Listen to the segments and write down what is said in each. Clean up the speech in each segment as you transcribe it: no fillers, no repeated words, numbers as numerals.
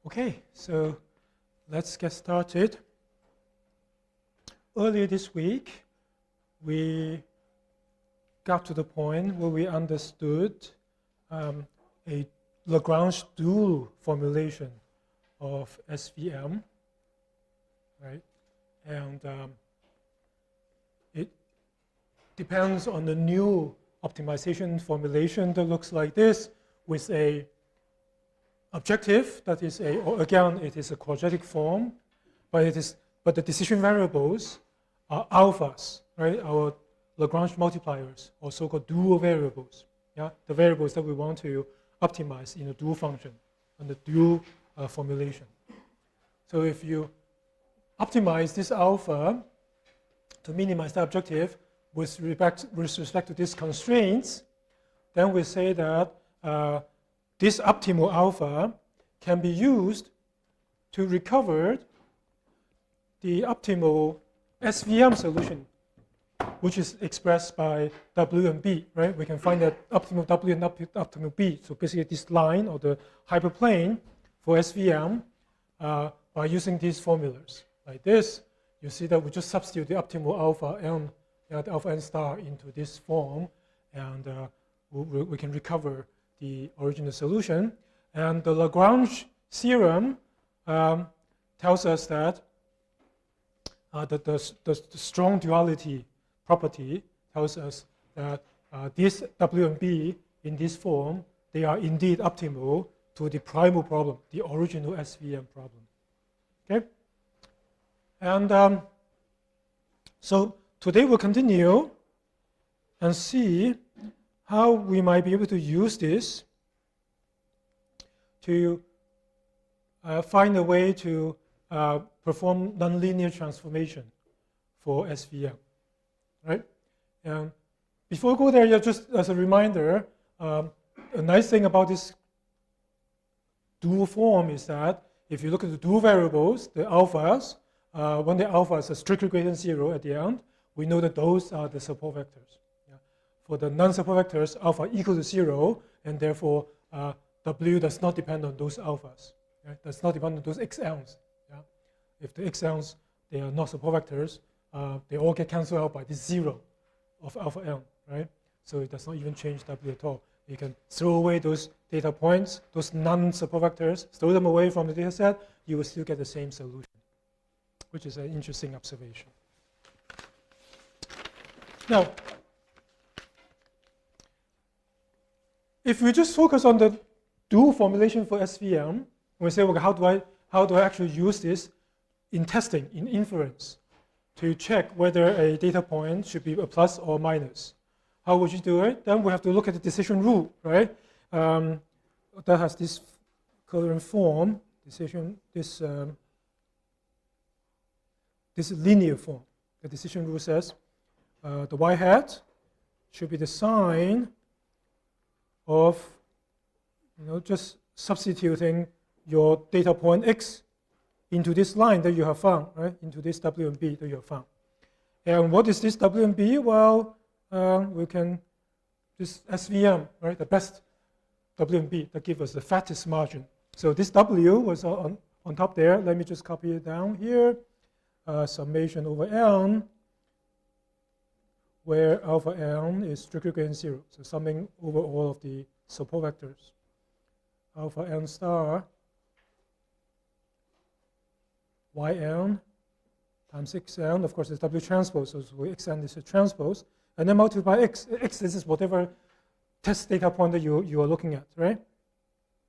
Okay, so let's get started. Earlier this week, we got to the point where we understood a Lagrange dual formulation of SVM, right? And it depends on the new optimization formulation that looks like this with a objective that is again, it is a quadratic form, but the decision variables are alphas, right? Our Lagrange multipliers, or so-called dual variables. Yeah, the variables that we want to optimize in a dual function on the dual formulation. So if you optimize this alpha to minimize the objective with respect to these constraints, then we say that this optimal alpha can be used to recover the optimal SVM solution, which is expressed by W and B, right? We can find that optimal W and optimal B. So basically this line or the hyperplane for SVM by using these formulas. Like this, you see that we just substitute the optimal alpha n, the alpha n star into this form, and we can recover the original solution. And the Lagrange theorem tells us that the strong duality property tells us that this W and B in this form, they are indeed optimal to the primal problem, the original SVM problem. Okay? And so today we'll continue and see how we might be able to use this to find a way to perform nonlinear transformation for SVM, right? And before we go there, just as a reminder, a nice thing about this dual form is that if you look at the dual variables, the alphas, when the alphas are strictly greater than 0 at the end, we know that those are the support vectors. Yeah. For the non-support vectors, alpha equal to 0, and therefore W does not depend on those alphas. Right? Does not depend on those xn's. Yeah? If the xn's, they are not support vectors, they all get cancelled out by this 0 of alpha n, right? So it does not even change W at all. You can throw away those data points, those non-support vectors, throw them away from the data set, you will still get the same solution, which is an interesting observation. Now, if we just focus on the dual formulation for SVM, we say, okay, how do I actually use this in testing, in inference, to check whether a data point should be a plus or minus? How would you do it? Then we have to look at the decision rule, right? That has this current form, this linear form. The decision rule says the y hat should be the sign of, just substituting your data point x into this line that you have found, right? Into this W and B that you have found. And what is this W and B? Well, we can just SVM, right? The best W and B that gives us the fattest margin. So this W was on top there. Let me just copy it down here. Summation over n, where alpha n is strictly greater than 0. So summing over all of the support vectors. Alpha n star yn times xn, of course, is W transpose, so xn is a transpose, and then multiply x. X, this is whatever test data point that you are looking at, right?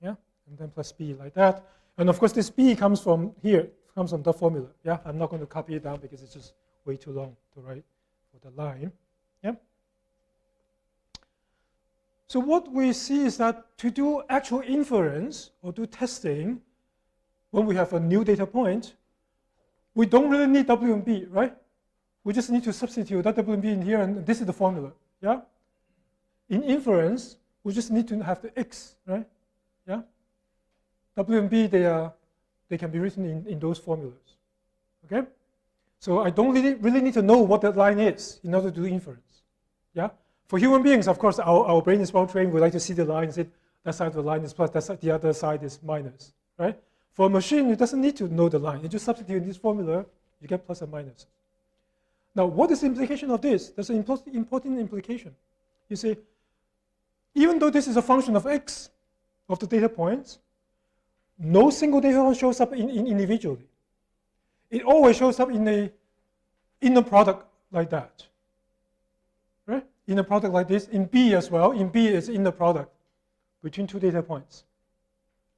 Yeah, and then plus b like that. And of course, this b comes from here, comes from the formula. Yeah, I'm not going to copy it down because it's just way too long to write for the line. Yeah. So what we see is that to do actual inference or do testing, when we have a new data point, we don't really need W and B, right? We just need to substitute that W and B in here, and this is the formula. Yeah. In inference, we just need to have the x, right? Yeah. W and B, they can be written in those formulas. Okay. So I don't really need to know what that line is in order to do inference. Yeah. For human beings, of course, our brain is well trained. We like to see the line and say that side of the line is plus, the other side is minus, right? For a machine, it doesn't need to know the line. You just substitute in this formula, you get plus and minus. Now, what is the implication of this? There's an important implication. You see, even though this is a function of x, of the data points, no single data point shows up individually. It always shows up in a inner product like that. Right? Inner product like this. In B as well. In B is inner product between two data points.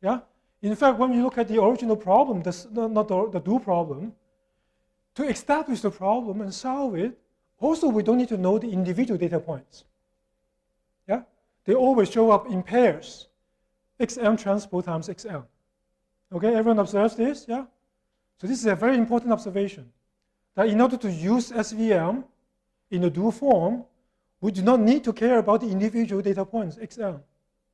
Yeah? In fact, when you look at the original problem, not the do problem, to establish the problem and solve it, also we don't need to know the individual data points. Yeah? They always show up in pairs. XM transpose times XM. Okay, everyone observes this? Yeah? So this is a very important observation, that in order to use SVM in a do form, we do not need to care about the individual data points, XM.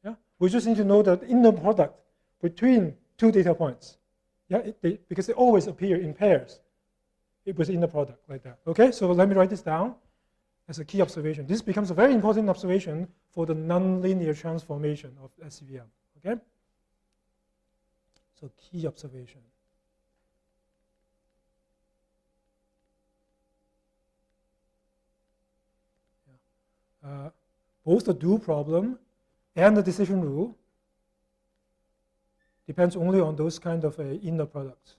Yeah? We just need to know the inner product between two data points. Yeah? Because they always appear in pairs with inner product like that. Okay, so let me write this down as a key observation. This becomes a very important observation for the nonlinear transformation of SVM. Okay? So key observation. Both the do problem and the decision rule depends only on those kind of inner products.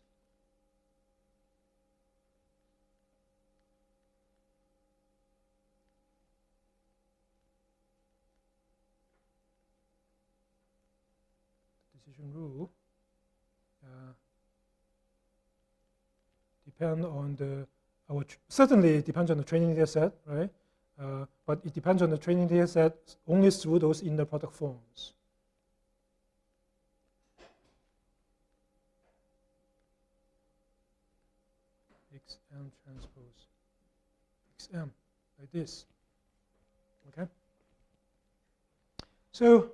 Decision rule depend on certainly it depends on the training data set, right? But it depends on the training data set only through those inner product forms. XM transpose XM, like this. Okay? So,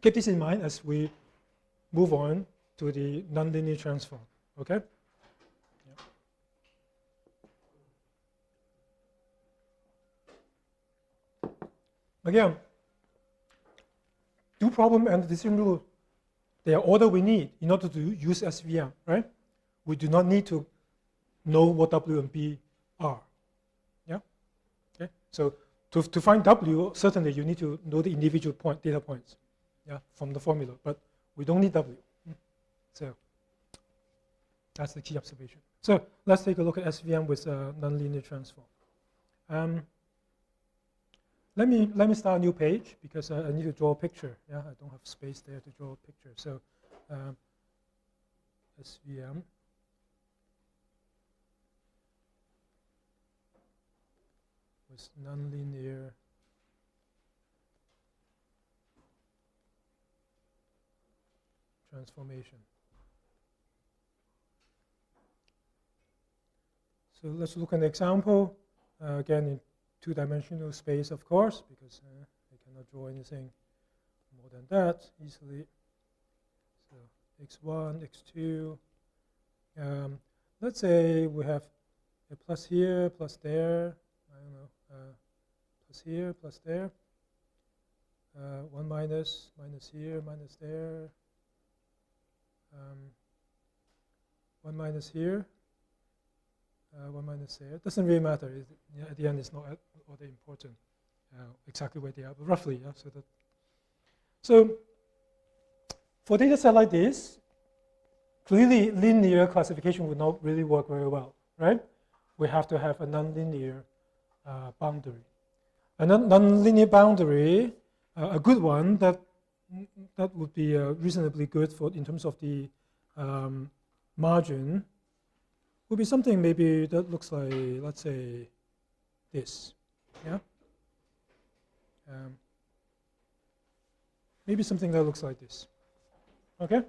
keep this in mind as we move on to the nonlinear transform. Okay? Again, do problem and the decision rule, they are all that we need in order to use SVM, right? We do not need to know what W and B are. Yeah? Okay? So to find W, certainly you need to know the individual data points, yeah, from the formula, but we don't need W. So that's the key observation. So let's take a look at SVM with nonlinear transform. Let me start a new page because I need to draw a picture. Yeah, I don't have space there to draw a picture. So SVM. With nonlinear transformation. So let's look at an example. Again, in two-dimensional space, of course, because I cannot draw anything more than that easily. So x1, x2. Let's say we have a plus here, plus there. I don't know, plus here, plus there. 1 minus, minus here, minus there. 1 minus here. 1 minus there. It doesn't really matter. At the end, it's not all that important exactly where they are, but roughly. Yeah. So for data set like this, clearly linear classification would not really work very well, right? We have to have a nonlinear boundary. A nonlinear boundary, a good one that would be reasonably good for in terms of the margin, would be something maybe that looks like, let's say, this. Yeah. Maybe something that looks like this. Okay.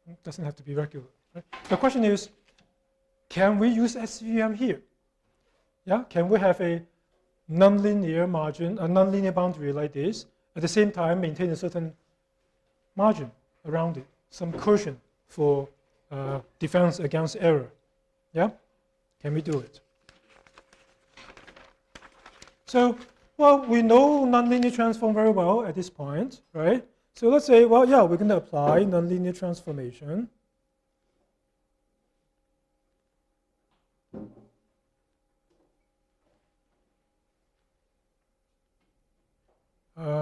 It doesn't have to be regular. Right? The question is, can we use SVM here? Yeah. Can we have a nonlinear margin, a nonlinear boundary like this, at the same time maintain a certain margin around it, some cushion for defense against error? Yeah? Can we do it? So Well, we know nonlinear transform very well at this point, right? So let's say, well, yeah, we're going to apply nonlinear transformation.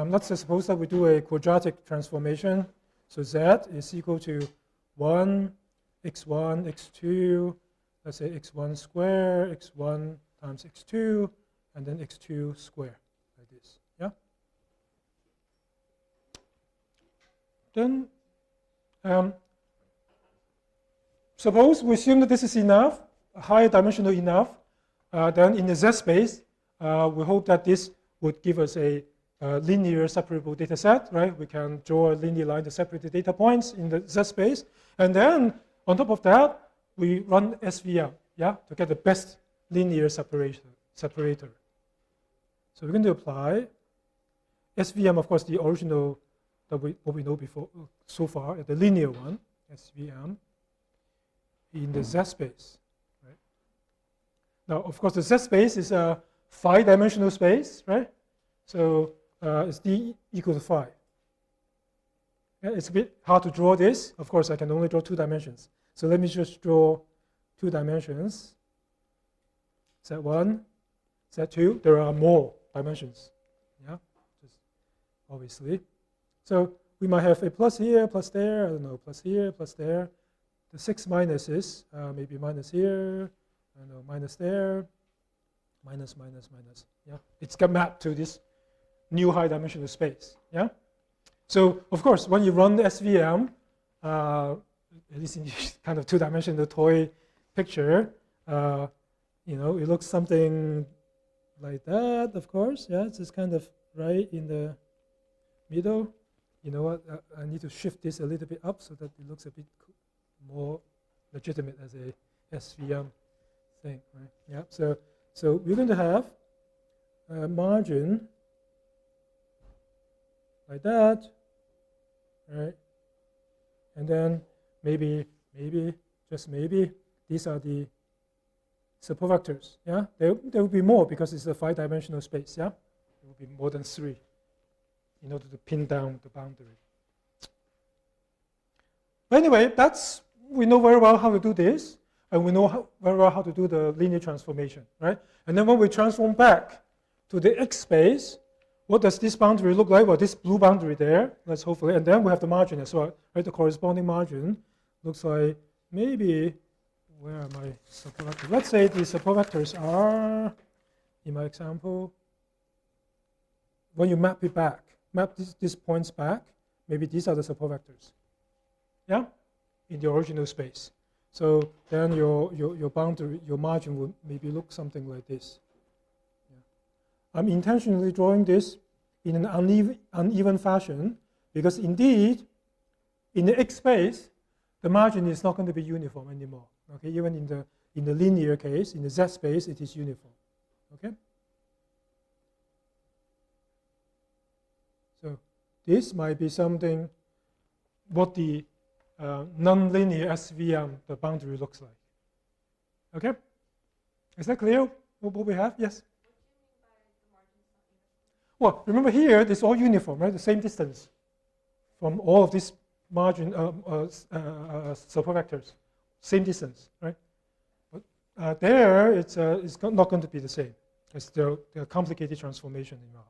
Let's suppose that we do a quadratic transformation. So z is equal to 1, x1, x2, let's say x1 square, x1 times x2, and then x2 square, like this, yeah? Then, suppose we assume that this is enough, high dimensional enough, then in the Z space, we hope that this would give us a linear separable data set, right? We can draw a linear line to separate the data points in the Z space. And then, on top of that, we run SVM, yeah, to get the best linear separator. So we're going to apply SVM, of course, the original, what we know before so far, the linear one, SVM, in the Z space. Right? Now, of course, the Z space is a 5-dimensional space, right? So it's D equal to 5. Yeah, it's a bit hard to draw this. Of course, I can only draw 2 dimensions. So let me just draw 2 dimensions. Z1, Z2. There are more dimensions. Yeah, just obviously. So we might have a plus here, plus there. I don't know, plus here, plus there. The 6 minuses, maybe minus here. I don't know, minus there. Minus, minus, minus. Yeah, it's got mapped to this new high dimensional space. Yeah. So of course, when you run the SVM, at least in this kind of 2-dimensional toy picture, you know, it looks something like that. Of course, yeah, it's just kind of right in the middle. You know what? I need to shift this a little bit up so that it looks a bit more legitimate as a SVM thing, right? Yeah. So we're going to have a margin like that, right? And then maybe, just maybe, these are the support vectors, yeah? There will be more because it's a 5-dimensional space, yeah? There will be more than 3 in order to pin down the boundary. But anyway, we know very well how to do this, and we know very well how to do the linear transformation, right? And then when we transform back to the X space, what does this boundary look like? Well, this blue boundary there, let's hopefully, and then we have the margin as well, right? The corresponding margin looks like maybe, where are my support vectors? Let's say the support vectors are, in my example, when you map it back, map these points back, maybe these are the support vectors, yeah, in the original space. So then your boundary, your margin would maybe look something like this. I'm intentionally drawing this in an uneven fashion because indeed, in the X space, the margin is not going to be uniform anymore. Okay, even in the linear case, in the Z space, it is uniform. Okay. So this might be something what the nonlinear SVM, the boundary looks like. Okay, is that clear? What we have? Yes. Well, remember here, it's all uniform, right? The same distance from all of these margin support vectors, same distance, right? But there, it's not going to be the same. There are complicated transformation involved.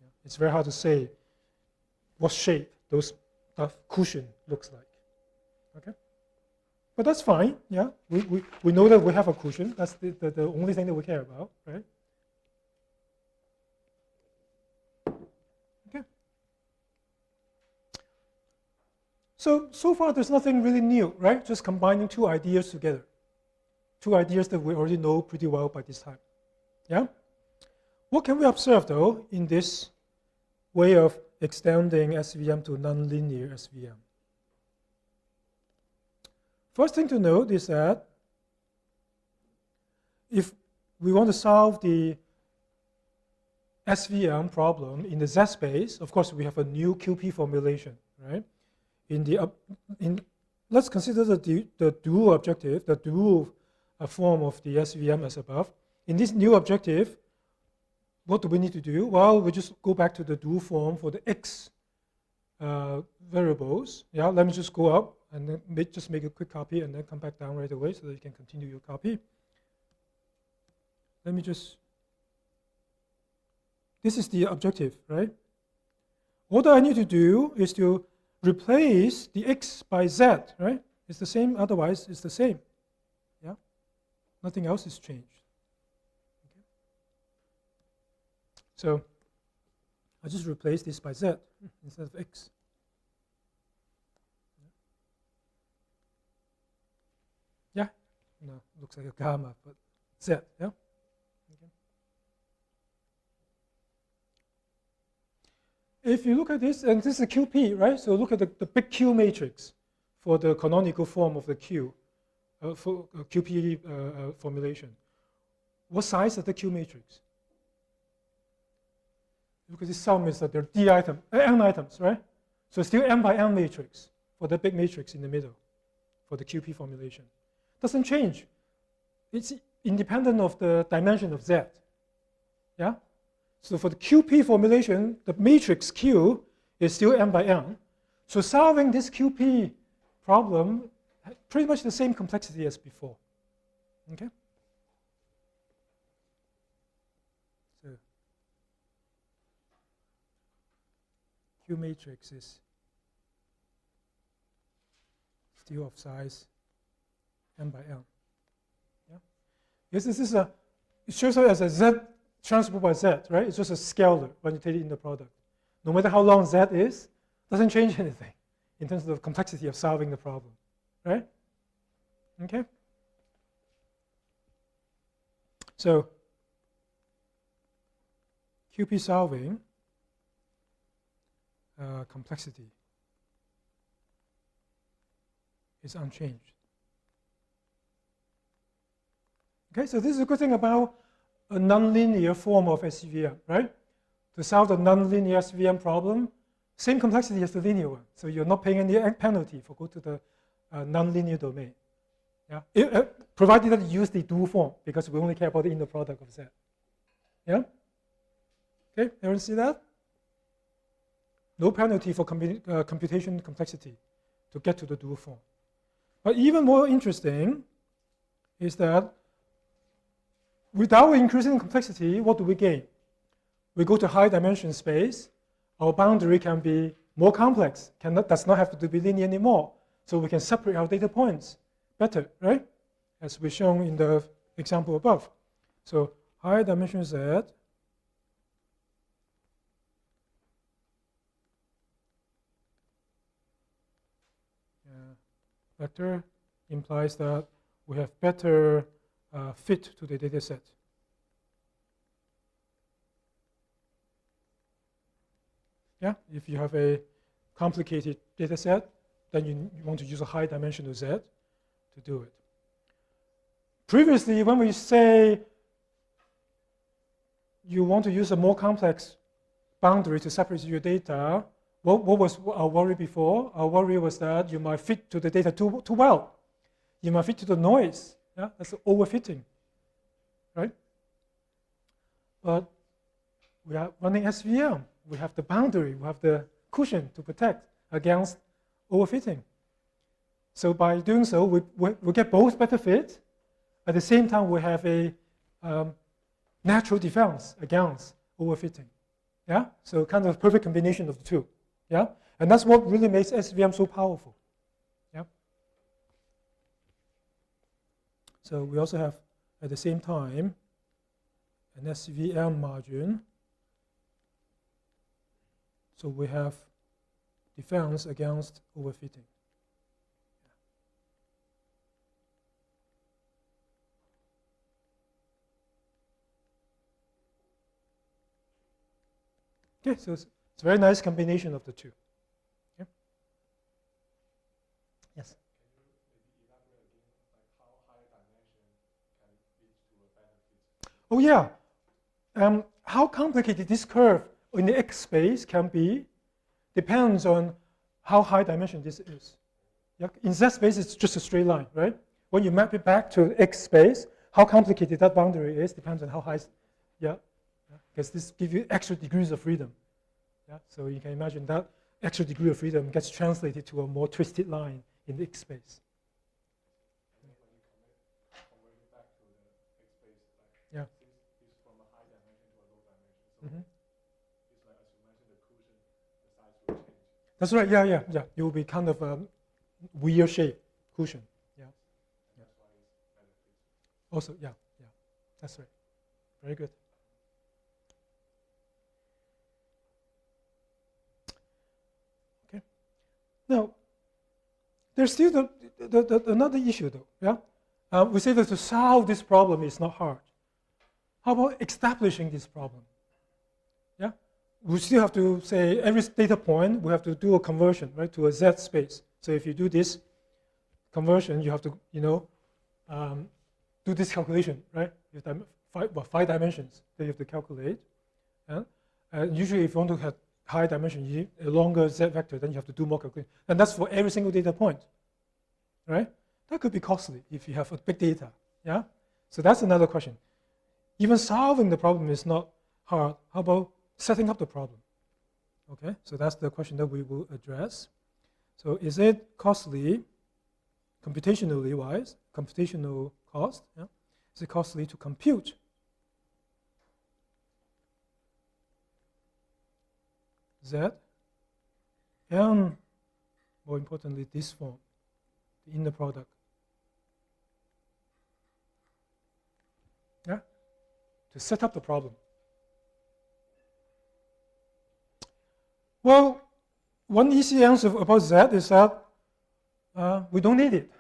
Yeah. It's very hard to say what shape those cushion looks like. Okay, but that's fine. Yeah, we know that we have a cushion. That's the only thing that we care about, right? So far, there's nothing really new, right? Just combining 2 ideas together. 2 ideas that we already know pretty well by this time. Yeah? What can we observe, though, in this way of extending SVM to nonlinear SVM? First thing to note is that if we want to solve the SVM problem in the Z space, of course, we have a new QP formulation, right? Let's consider the dual objective, the dual form of the SVM as above. In this new objective, what do we need to do? Well, we just go back to the do form for the x variables. Yeah, let me just go up and then just make a quick copy and then come back down right away so that you can continue your copy. Let me just, this is the objective, right? What I need to do is to replace the x by z, right? It's the same, otherwise it's the same. Yeah, nothing else is changed. Okay. So I just replace this by z instead of x. Yeah, no, looks like a gamma, but z, yeah? Okay. If you look at this, and this is a QP, right? So look at the big Q matrix for the canonical form of the Q, for QP formulation. What size is the Q matrix? Because the sum is that there are n items, right? So still n by n matrix for the big matrix in the middle for the QP formulation. Doesn't change. It's independent of the dimension of Z. Yeah? So for the QP formulation, the matrix Q is still n by n. So solving this QP problem pretty much the same complexity as before. Okay? So Q matrix is still of size n by n. Yeah? Yes, this is it shows up as a Z transport by Z, right? It's just a scalar when you take it in the product. No matter how long Z is, doesn't change anything in terms of the complexity of solving the problem, right? Okay? So QP solving complexity is unchanged. Okay, so this is a good thing about a nonlinear form of SVM, right? To solve the nonlinear SVM problem, same complexity as the linear one. So you're not paying any penalty for go to the nonlinear domain. Yeah, provided that you use the do form, because we only care about the inner product of Z. Yeah? Okay, everyone see that? No penalty for computation complexity to get to the do form. But even more interesting is that without increasing complexity, what do we gain? We go to high dimension space. Our boundary can be more complex, does not have to be linear anymore. So we can separate our data points better, right? As we've shown in the example above. So high dimension Z vector implies that we have better fit to the data set. Yeah, if you have a complicated data set, then you want to use a high dimensional Z to do it. Previously, when we say you want to use a more complex boundary to separate your data, what was our worry before? Our worry was that you might fit to the data too well. You might fit to the noise. Yeah, that's overfitting, right? But we are running SVM. We have the boundary. We have the cushion to protect against overfitting. So by doing so, we get both better fit. At the same time, we have a natural defense against overfitting. Yeah, so kind of perfect combination of the two. Yeah, and that's what really makes SVM so powerful. Yeah. So we also have, at the same time, an SVM margin. So we have defense against overfitting. Okay, so it's a very nice combination of the two. Okay. Yes? Can you maybe elaborate again, like how high dimension can lead to a better fit? Oh yeah. How complicated this curve in the X space can be depends on how high dimension this is. Yeah? In Z space, it's just a straight line, right? When you map it back to X space, how complicated that boundary is depends on how high Because this gives you extra degrees of freedom. Yeah? So you can imagine that extra degree of freedom gets translated to a more twisted line in the X space. And then when you convert it back to the X space, like Yeah. this is from a high dimension to a low dimension. So Mm-hmm. it's like, as you mentioned, the cushion, the size will change. That's right. Yeah. It will be kind of a weird shape cushion. Yeah. That's why it's better fixed. Also, yeah. That's right. Very good. Okay. Now, there's still another issue, though. Yeah. We say that to solve this problem is not hard. How about establishing this problem? Yeah. We still have to say every data point we have to do a conversion, right, to a Z space. So if you do this conversion, you have to, do this calculation, right? You have 5 dimensions that you have to calculate. Yeah? And usually, if you want to have high dimension, you need a longer Z vector, then you have to do more calculation. And that's for every single data point, right? That could be costly if you have a big data. Yeah. So that's another question. Even solving the problem is not hard. How about setting up the problem? Okay. So that's the question that we will address. So is it costly, computationally wise, computational cost? Yeah? Is it costly to compute Z and, more importantly, this form, the inner product? Yeah? To set up the problem. Well, one easy answer about Z is that we don't need it,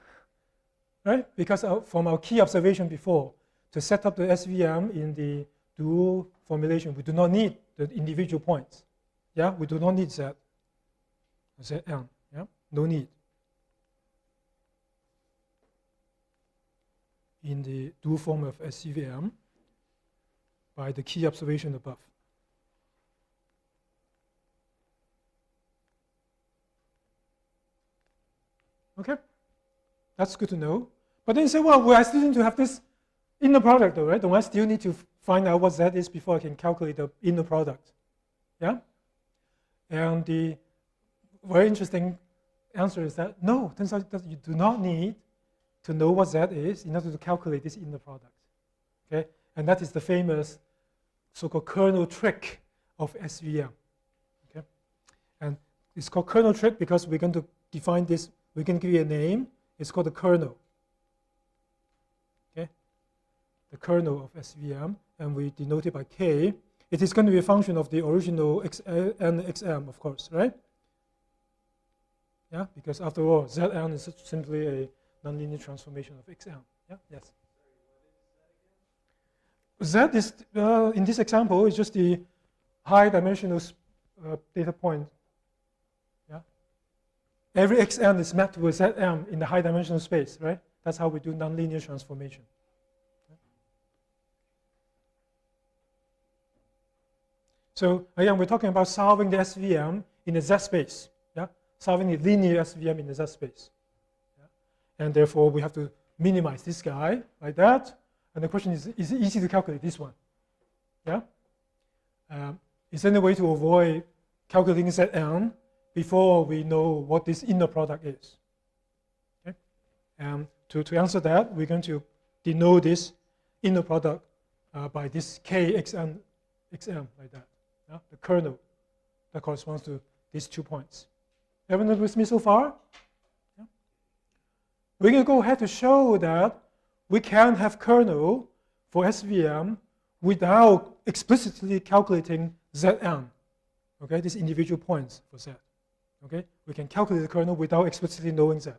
right? Because from our key observation before, to set up the SVM in the dual formulation, we do not need the individual points. Yeah, we do not need Z, Zn. Yeah, no need. In the dual form of SCVM by the key observation above. Okay, that's good to know. But then you say, well, I still need to have this inner product, though, right? Don't I still need to find out what Z is before I can calculate the inner product? Yeah? And the very interesting answer is that no, turns out that you do not need to know what Z is in order to calculate this inner product. Okay? And that is the famous so-called kernel trick of SVM. Okay? And it's called kernel trick because we're going to define this. We can give it a name. It's called the kernel. Okay? The kernel of SVM, and we denote it by K. It is going to be a function of the original Xn Xm, of course, right? Yeah, because after all, Zn is simply a nonlinear transformation of Xm. Yeah, yes. Z is, in this example, is just the high dimensional data point. Yeah. Every Xn is mapped with Zm in the high dimensional space, right? That's how we do nonlinear transformation. So again, we're talking about solving the SVM in the Z space. Yeah, solving the linear SVM in the Z space. Yeah? And therefore, we have to minimize this guy like that. And the question is it easy to calculate this one? Yeah. Is there any way to avoid calculating Zn before we know what this inner product is? Okay. And to answer that, we're going to denote this inner product by this Kxn Xm like that. Yeah? The kernel that corresponds to these 2 points. Everyone with me so far? Yeah? We're going to go ahead to show that we can have kernel for SVM without explicitly calculating Zn. Okay, these individual points for Z. Okay, we can calculate the kernel without explicitly knowing Z.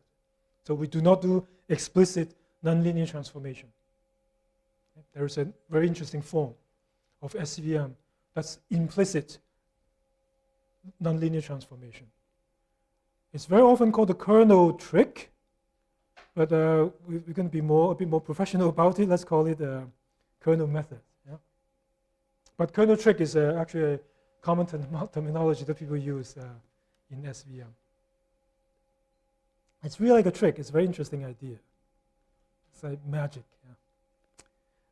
So we do not do explicit nonlinear transformation. Okay? There is a very interesting form of SVM that's implicit nonlinear transformation. It's very often called the kernel trick, but we're going to be a bit more professional about it. Let's call it the kernel method. Yeah? But kernel trick is actually a common terminology that people use in SVM. It's really like a trick. It's a very interesting idea. It's like magic. Yeah?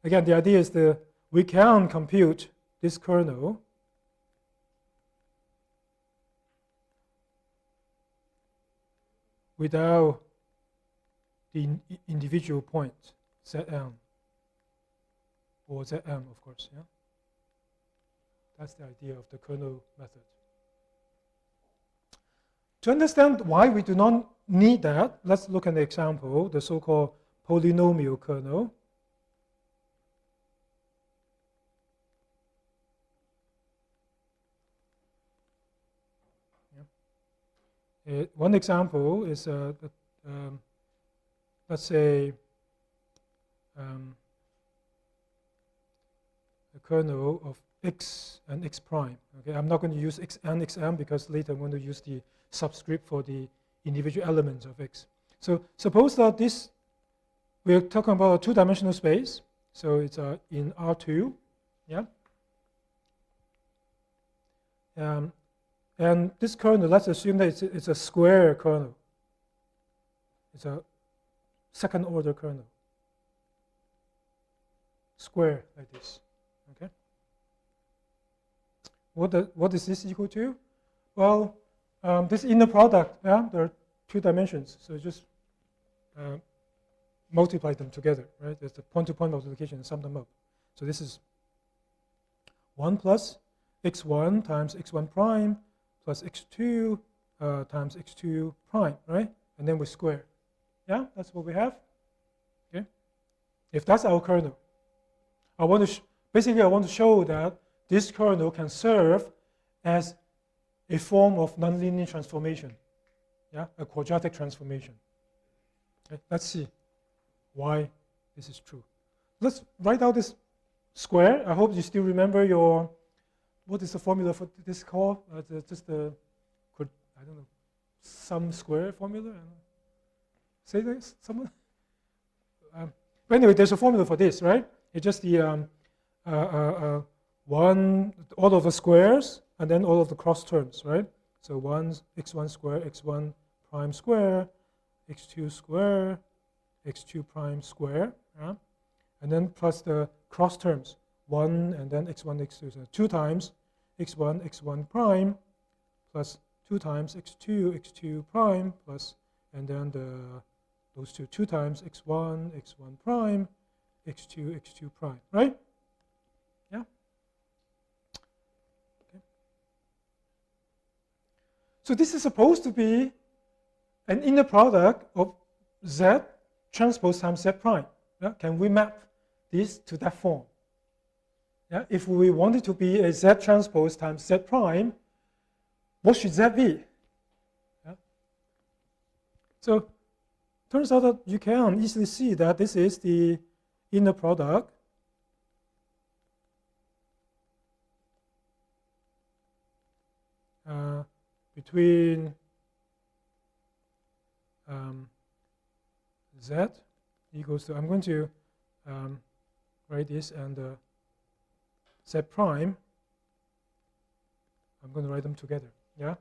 Again, the idea is that we can compute this kernel without the individual points, Zn, or Zm, of course. Yeah, that's the idea of the kernel method. To understand why we do not need that, let's look at the example, the so-called polynomial kernel. One example is, let's say, a kernel of x and x prime. Okay, I'm not going to use x and xm because later I'm going to use the subscript for the individual elements of x. So suppose that this, we're talking about a two-dimensional space. So it's in R2, yeah. And this kernel, let's assume that it's a square kernel. It's a second-order kernel. Square like this. Okay. What is this equal to? Well, this inner product, yeah, there are two dimensions. So just multiply them together, right? There's the point-to-point multiplication and sum them up. So this is 1 plus x1 times x1 prime plus x2 times x2 prime, right? And then we square. Yeah, that's what we have. Okay. If that's our kernel, I want to basically I want to show that this kernel can serve as a form of nonlinear transformation, yeah, a quadratic transformation. Okay. Let's see why this is true. Let's write out this square. I hope you still remember your, what is the formula for this called? Just the, I don't know, sum square formula? Say this, someone? But anyway, there's a formula for this, right? It's just the one, all of the squares, and then all of the cross terms, right? So 1 x1 square, x1 prime square, x2 square, x2 prime square, yeah? And then plus the cross terms, 1 and then x1, x2. So 2 times x1, x1 prime, plus 2 times x2, x2 prime, plus, and then those 2 times x1, x1 prime, x2, x2 prime, right? Yeah? Okay. So this is supposed to be an inner product of z transpose times z prime. Yeah? Can we map this to that form? Yeah? If we want it to be a z transpose times z prime, what should z be? Yeah? So turns out that you can easily see that this is the inner product between z equals to, I'm going to write this, and z prime, I'm going to write them together. Yeah,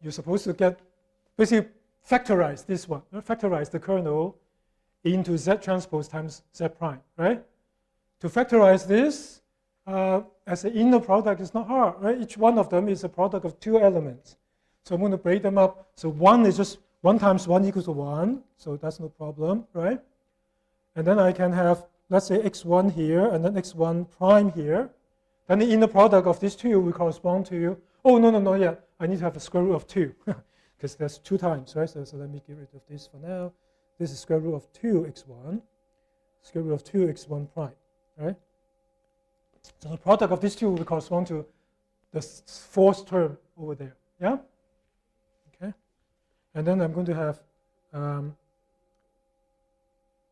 you're supposed to get, basically factorize this one, factorize the kernel into z transpose times z prime, right? To factorize this as an inner product is not hard, right? Each one of them is a product of 2 elements. So I'm going to break them up. So 1 is just 1 times 1 equals to 1, so that's no problem, right? And then I can have, let's say, x1 here, and then x1 prime here. Then the inner product of these 2 will correspond to, oh, no, yeah, I need to have a square root of 2, because there's 2 times, right? So let me get rid of this for now. This is square root of 2x1, square root of 2x1 prime, right? So the product of these 2 will correspond to the 4th term over there, yeah? Okay. And then I'm going to have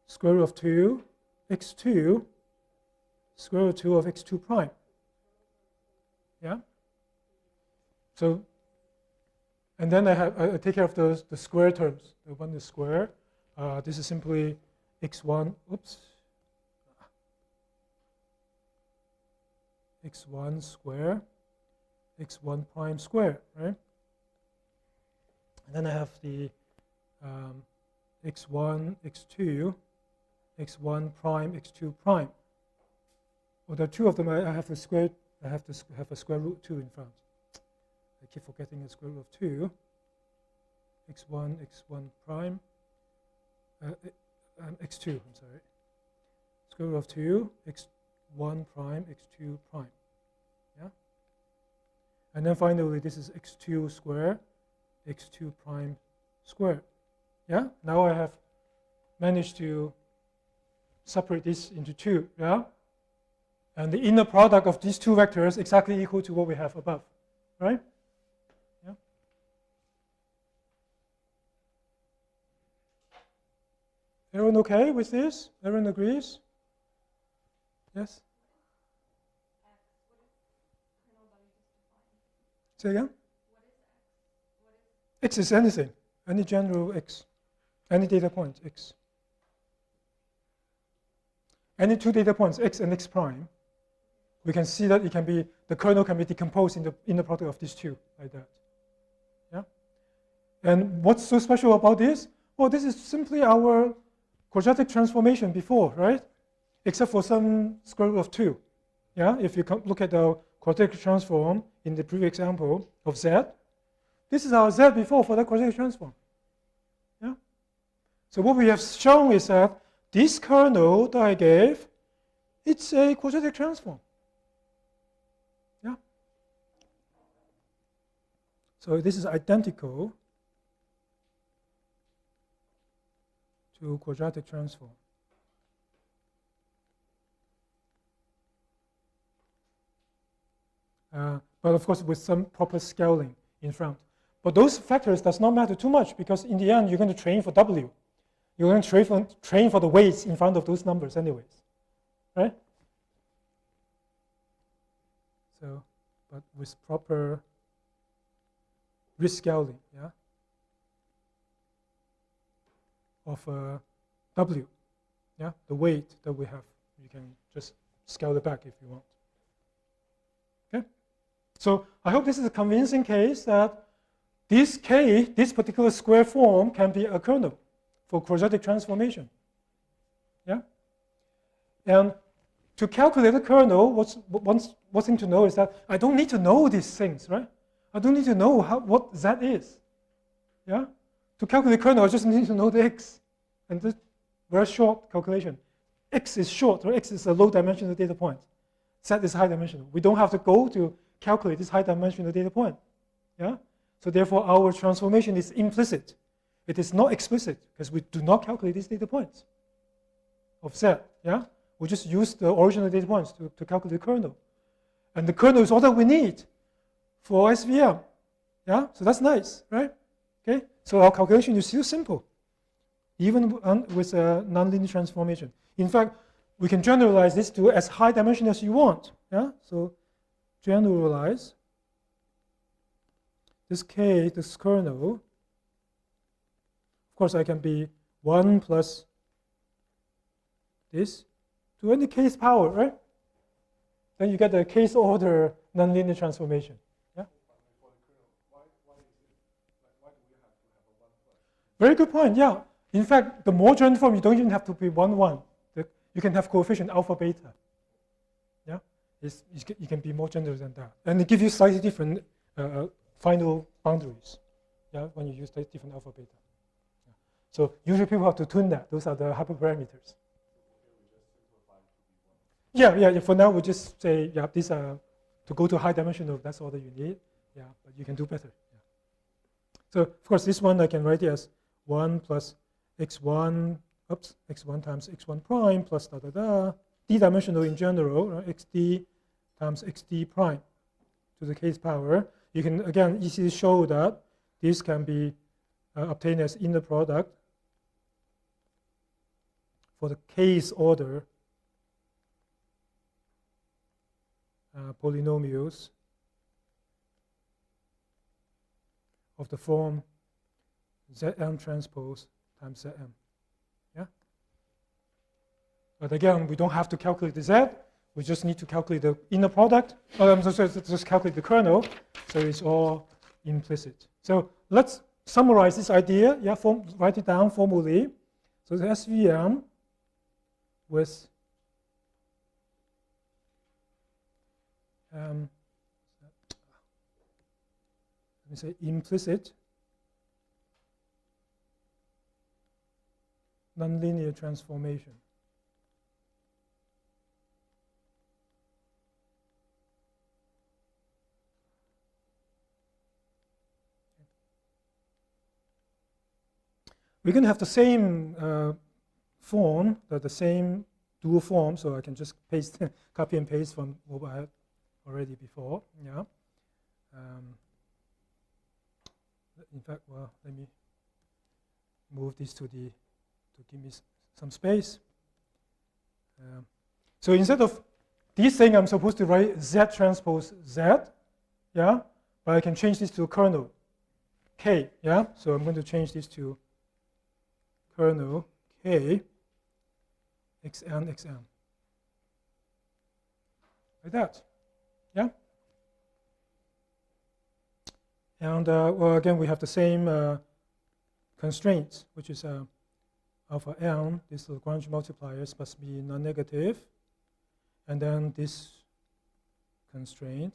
square root of 2 x2, square root of 2 of x2 prime, yeah? So, and then I take care of the square terms. The one is square. This is simply x1, oops, x1 square, x1 prime square, right? And then I have the x1, x2, x1 prime, x2 prime. Well, the two of them, I have to have a square root 2 in front. I keep forgetting the square root of 2. x1, x1 prime, x2, I'm sorry. Square root of 2, x1 prime, x2 prime. Yeah? And then finally, this is x2 square, x2 prime squared. Yeah? Now I have managed to separate this into 2. Yeah? And the inner product of these two vectors exactly equal to what we have above. Right? Yeah? Everyone okay with this? Everyone agrees? Yes? Say again? X is anything, any general x, any data point x. Any two data points, x and x prime, we can see that it can be, the kernel can be decomposed in the inner product of these two, like that. Yeah? And what's so special about this? Well, this is simply our quadratic transformation before, right? Except for some square root of 2. Yeah? If you look at the quadratic transform in the previous example of z, this is our z before for the quadratic transform. Yeah? So what we have shown is that this kernel that I gave, it's a quadratic transform. Yeah? So this is identical to quadratic transform. But of course with some proper scaling in front. But those factors does not matter too much because in the end you're going to train for W. You're going to train for the weights in front of those numbers anyways, right? So, but with proper rescaling, yeah, of W, yeah, the weight that we have, you can just scale it back if you want. Okay, so I hope this is a convincing case that this particular square form can be a kernel for quadratic transformation. Yeah? And to calculate a kernel, one thing to know is that I don't need to know these things, right? I don't need to know what z is. Yeah? To calculate kernel, I just need to know the x. And this very short calculation. X is short, or x is a low dimensional data point. Z is high dimensional. We don't have to go to calculate this high dimensional data point. Yeah? So therefore, our transformation is implicit. It is not explicit because we do not calculate these data points of Z. Yeah? We just use the original data points to calculate the kernel. And the kernel is all that we need for SVM. Yeah? So that's nice, right? Okay? So our calculation is still simple, even with a nonlinear transformation. In fact, we can generalize this to as high dimension as you want. Yeah? So generalize this K, this kernel. Of course, I can be 1 plus this to any K's power, right? Then you get the K's order nonlinear transformation. Yeah? Very good point, yeah. In fact, the more general form, you don't even have to be 1, 1. You can have coefficient alpha, beta. Yeah? You can be more general than that. And it gives you slightly different final boundaries, yeah, when you use the different alpha, beta. Yeah. So usually people have to tune that. Those are the hyperparameters. Yeah. For now, we just say, yeah, these are to go to high dimensional. That's all that you need. Yeah, but you can do better. Yeah. So of course, this one I can write it as 1 plus x1 times x1 prime plus d-dimensional in general, right? xd times xd prime to the k's power. You can again easily show that this can be obtained as inner product for the k's order polynomials of the form Zm transpose times Zm. Yeah? But again, we don't have to calculate the Z. We just need to calculate the inner product. Just calculate the kernel. So it's all implicit. So let's summarize this idea. Yeah, write it down formally. So the SVM with let me say implicit nonlinear transformation. We're going to have the same form, the same dual form, so I can just paste, copy and paste from what I had already before. Yeah. In fact, well, let me move this to give me some space. So instead of this thing, I'm supposed to write Z transpose Z, yeah, but I can change this to kernel K, yeah. So I'm going to change this to kernel K xn xn, like that, yeah. And well, again, we have the same constraints, which is alpha n. This Lagrange multipliers must be non-negative, and then this constraint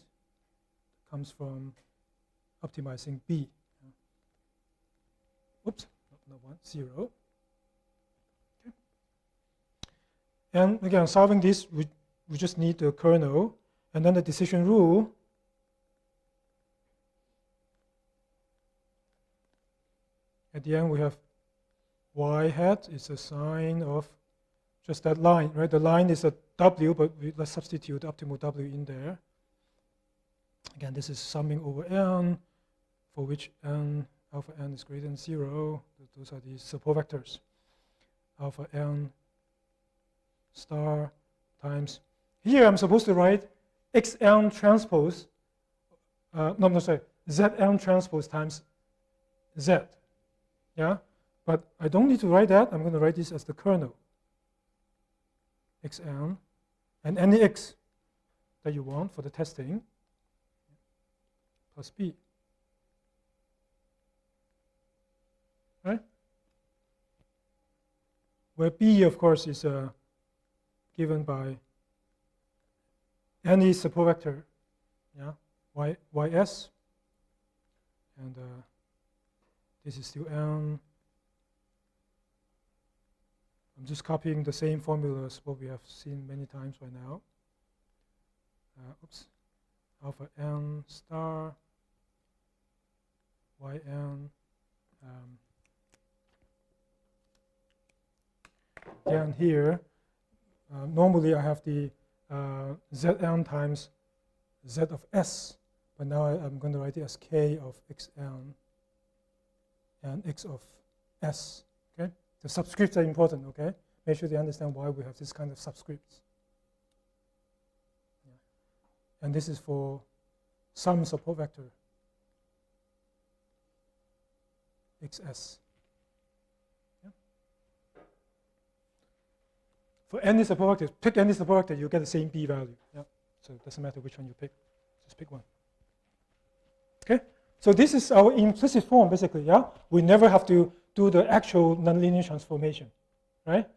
comes from optimizing B. Oops, not 1, 0. Okay. And again, solving this, we just need the kernel, and then the decision rule. At the end, we have y hat is a sign of just that line, right? The line is a w, but let's substitute optimal w in there. Again, this is summing over n, for which n, alpha n is greater than 0. Those are the support vectors. Alpha n star times. Here, I'm supposed to write xn transpose. No, sorry, zn transpose times z. Yeah, but I don't need to write that. I'm going to write this as the kernel xn and any x that you want for the testing plus b. Right? Where b, of course, is given by any support vector, yeah, ys, and this is still n. I'm just copying the same formulas what we have seen many times by now. Oops, alpha n star yn. Again here, normally I have the zn times z of s, but now I'm going to write it as k of xn and x of s. Okay, the subscripts are important. Okay, make sure they understand why we have this kind of subscripts. Yeah. And this is for some support vector xs. Yeah. For any support vector, pick any support vector, you get the same b value. Yeah. So it doesn't matter which one you pick, just pick one. Okay. So this is our implicit form, basically, yeah? We never have to do the actual nonlinear transformation, right?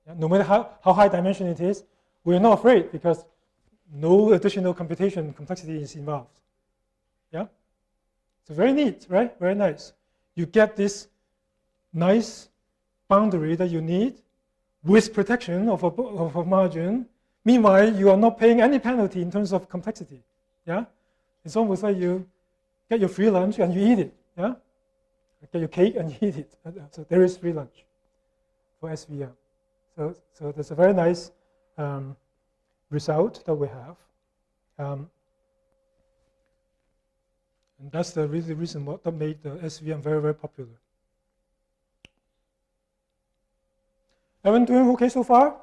Yeah? No matter how high dimension it is, we're not afraid because no additional computation complexity is involved, yeah? So very neat, right? Very nice. You get this nice boundary that you need with protection of a margin. Meanwhile, you are not paying any penalty in terms of complexity, yeah? It's almost like you get your free lunch and you eat it, yeah? Get your cake and you eat it. So there is free lunch for SVM. So that's a very nice result that we have. And that's the reason that made the SVM very, very popular. Everyone doing okay so far?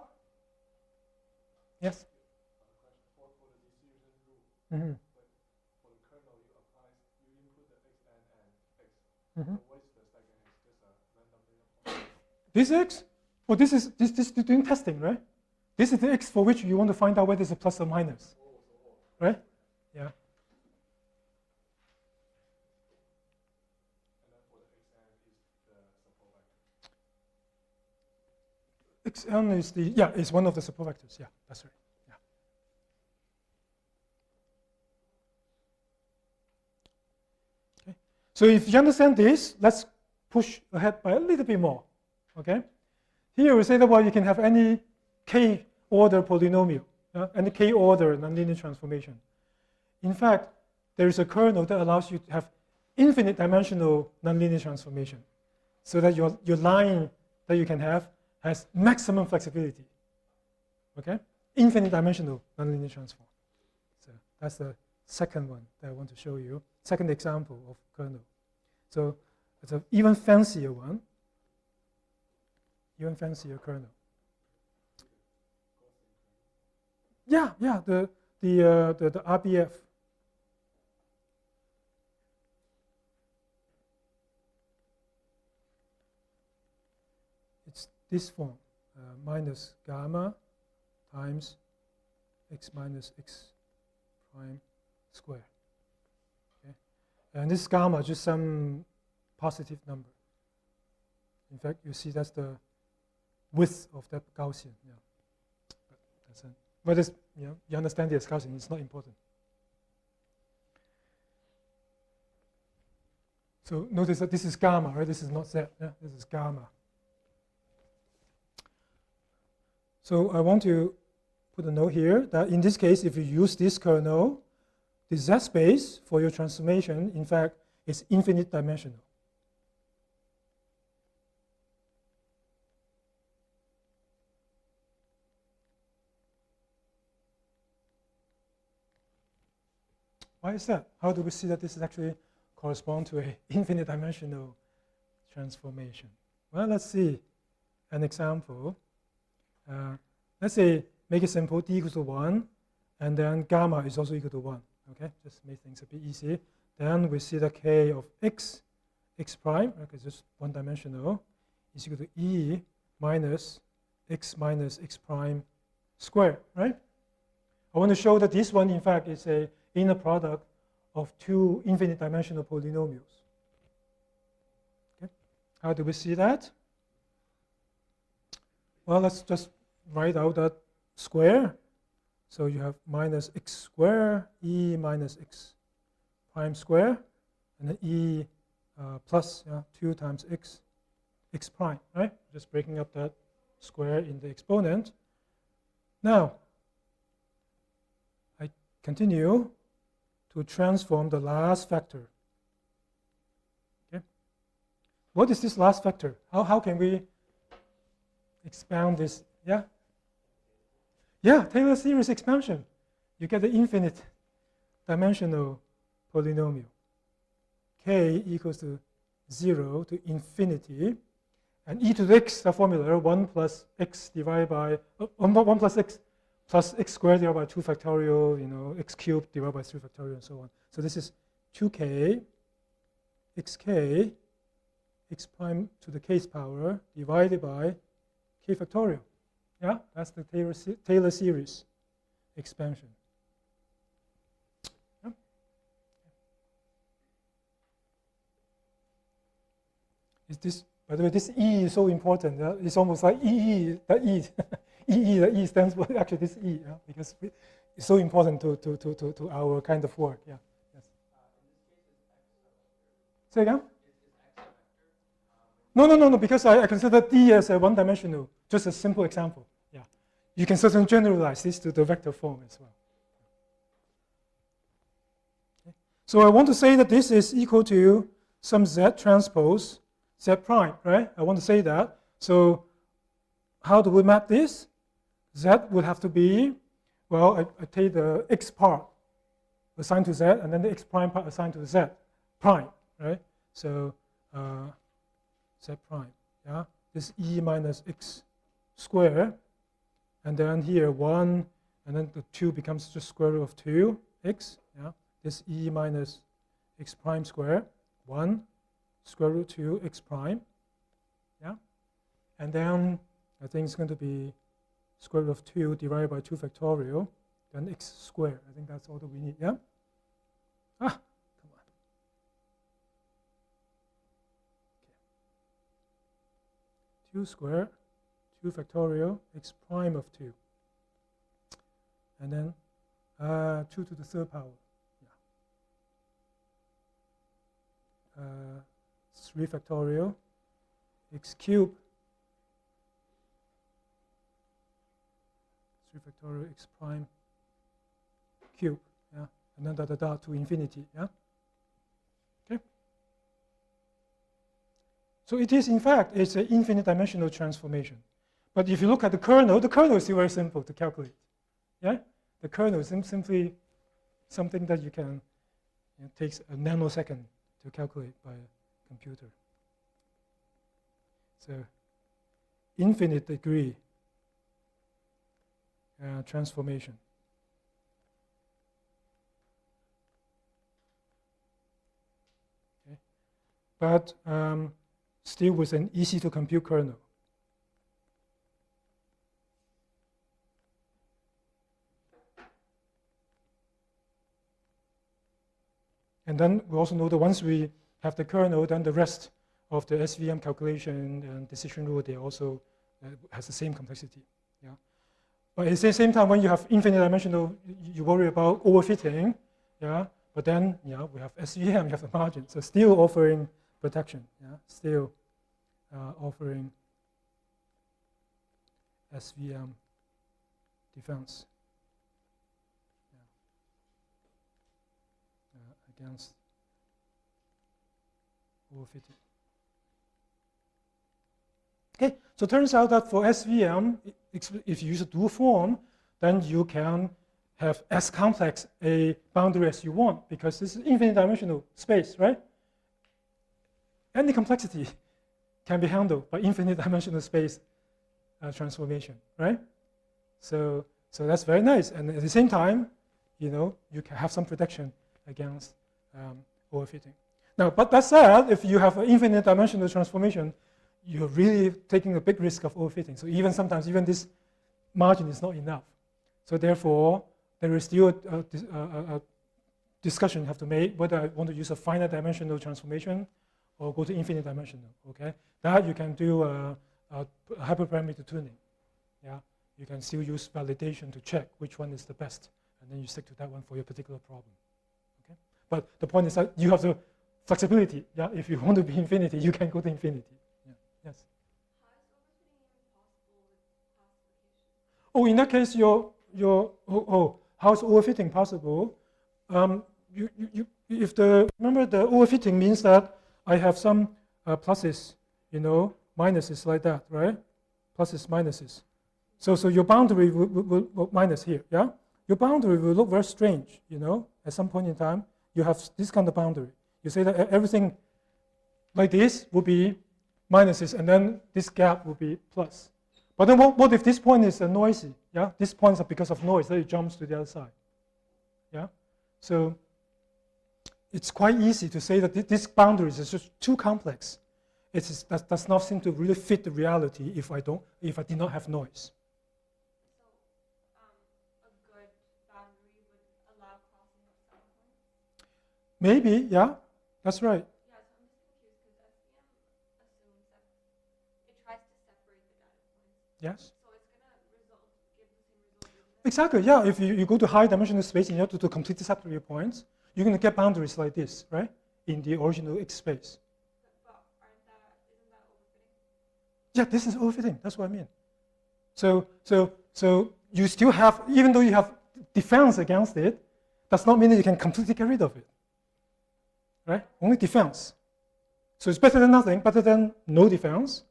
Yes? For the diffusion rule, Mm-hmm. for the kernel, you input the xn and x. Mm-hmm. So what is the second x? Just a random data point? This x? Well, this is doing testing, right? This is the x for which you want to find out whether it's a plus or minus, right? Yeah. And then for the xn is the support vector. xn is is one of the support vectors. Yeah, that's right. Yeah. So if you understand this, let's push ahead by a little bit more. Okay? Here we say that, well, you can have any k-order polynomial, any k-order nonlinear transformation. In fact, there is a kernel that allows you to have infinite dimensional nonlinear transformation, so that your line that you can have has maximum flexibility. Okay? Infinite dimensional nonlinear transform. So that's the second one that I want to show you. Second example of kernel. So it's an even fancier one. Even fancier kernel. Yeah, the RBF. It's this form, minus gamma times x minus x prime square. Okay? And this gamma is just some positive number. In fact, you see that's the width of that Gaussian. Yeah. But it's, you understand the Gaussian, it's not important. So notice that this is gamma, right? This is not Z. Yeah? This is gamma. So I want to put a note here that in this case, if you use this kernel, the Z space for your transformation, in fact, is infinite dimensional. Why is that? How do we see that this is actually correspond to an infinite dimensional transformation? Well, let's see an example. Let's say, make it simple, d equals to 1, and then gamma is also equal to 1. Okay, just make things a bit easy. Then we see the k of x prime, okay, just one dimensional, is equal to e minus x prime squared, right? I want to show that this one, in fact, is a inner product of two infinite dimensional polynomials. Okay. How do we see that? Well, let's just write out that square. So you have minus x squared, e minus x prime square, and then e plus 2 times x prime, right? Just breaking up that square in the exponent. Now, I continue to transform the last factor. Okay. What is this last factor? How can we expound this? Yeah? Yeah, Taylor series expansion. You get the infinite dimensional polynomial. K equals to 0 to infinity. And e to the x, the formula, 1 plus x divided by, 1 plus x plus x squared divided by 2 factorial, x cubed divided by 3 factorial, and so on. So this is 2k, xk, x prime to the k's power divided by k factorial. Yeah, that's the Taylor series expansion. Yeah. Is this, by the way, this E is so important. It's almost like EE, the E. EE, the E stands for actually this E, because it's so important to our kind of work. Yeah. Yes. Say again? No, because I consider D as a one-dimensional, just a simple example. Yeah. You can certainly generalize this to the vector form as well. Okay. So I want to say that this is equal to some Z transpose Z prime, right? I want to say that. So how do we map this? Z would have to be, well, I take the x part assigned to Z, and then the x prime part assigned to the Z prime, right? So Z prime, yeah? This E minus x squared, and then here 1, and then the 2 becomes just square root of 2x, yeah? This E minus x prime squared, 1, square root 2 x prime, yeah? And then I think it's going to be square root of 2 divided by 2 factorial, then x squared. I think that's all that we need, yeah? Come on. 2 squared, 2 factorial, x prime of 2. And then 2 to the third power. Yeah. 3 factorial x cube 3 factorial x prime cube, yeah, and then to infinity, yeah. Okay. So it is, in fact, it's an infinite dimensional transformation. But if you look at the kernel is still very simple to calculate, yeah. The kernel is simply something that you can, takes a nanosecond to calculate by a computer. So infinite degree transformation. Okay. But still with an easy to compute kernel. And then we also know that once we have the kernel, then the rest of the SVM calculation and decision rule, they also has the same complexity. Yeah. But at the same time, when you have infinite dimensional, you worry about overfitting. Yeah. But then, yeah, we have SVM, you have the margin. So still offering protection. Yeah. Still offering SVM defense. Against overfitting. Okay, so it turns out that for SVM, if you use a dual form, then you can have as complex a boundary as you want, because this is infinite dimensional space, right? Any complexity can be handled by infinite dimensional space transformation, right? So that's very nice, and at the same time, you can have some protection against overfitting. Now, but that said, if you have an infinite dimensional transformation, you're really taking a big risk of overfitting. So sometimes this margin is not enough. So therefore, there is still a discussion you have to make whether I want to use a finite dimensional transformation or go to infinite dimensional. Okay, that you can do a hyperparameter tuning. Yeah, you can still use validation to check which one is the best, and then you stick to that one for your particular problem. But the point is that you have the flexibility. Yeah, if you want to be infinity, you can go to infinity. Yeah. Yes. How is overfitting even possible with classification? Oh, in that case, how is overfitting possible? Remember the overfitting means that I have some pluses, minuses like that, right? Pluses, minuses. So your boundary will minus here. Yeah, your boundary will look very strange. At some point in time. You have this kind of boundary. You say that everything like this will be minuses, and then this gap will be plus. But then what if this point is noisy? Yeah, these points are because of noise that it jumps to the other side. Yeah, so it's quite easy to say that this boundaries is just too complex. That does not seem to really fit the reality if I did not have noise. Maybe, yeah, that's right. Yeah, so I'm just confused because SVM assumes that it tries to separate the data points. Yes. So it's going to give the same result. Exactly, yeah. If you go to high dimensional space in order to completely separate your points, you're going to get boundaries like this, right? In the original X space. But isn't that overfitting? Yeah, this is overfitting. That's what I mean. So you still have, even though you have defense against it, does not mean that you can completely get rid of it. Right? Only defense. So it's better than nothing, better than no defense.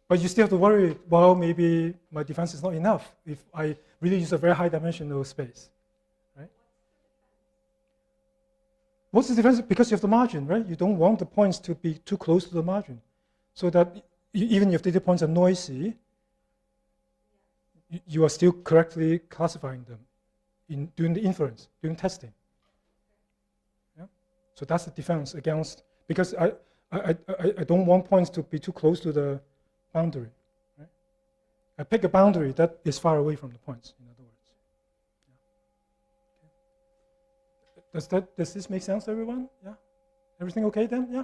But you still have to worry, well, maybe my defense is not enough if I really use a very high dimensional space. Right? What's the difference? Because you have the margin, right? You don't want the points to be too close to the margin. So that even if data points are noisy, you are still correctly classifying them doing the inference, doing testing. So that's the defense against, because I don't want points to be too close to the boundary. Right? I pick a boundary that is far away from the points, in other words. Yeah. Okay. Does this make sense to everyone? Yeah? Everything okay then? Yeah?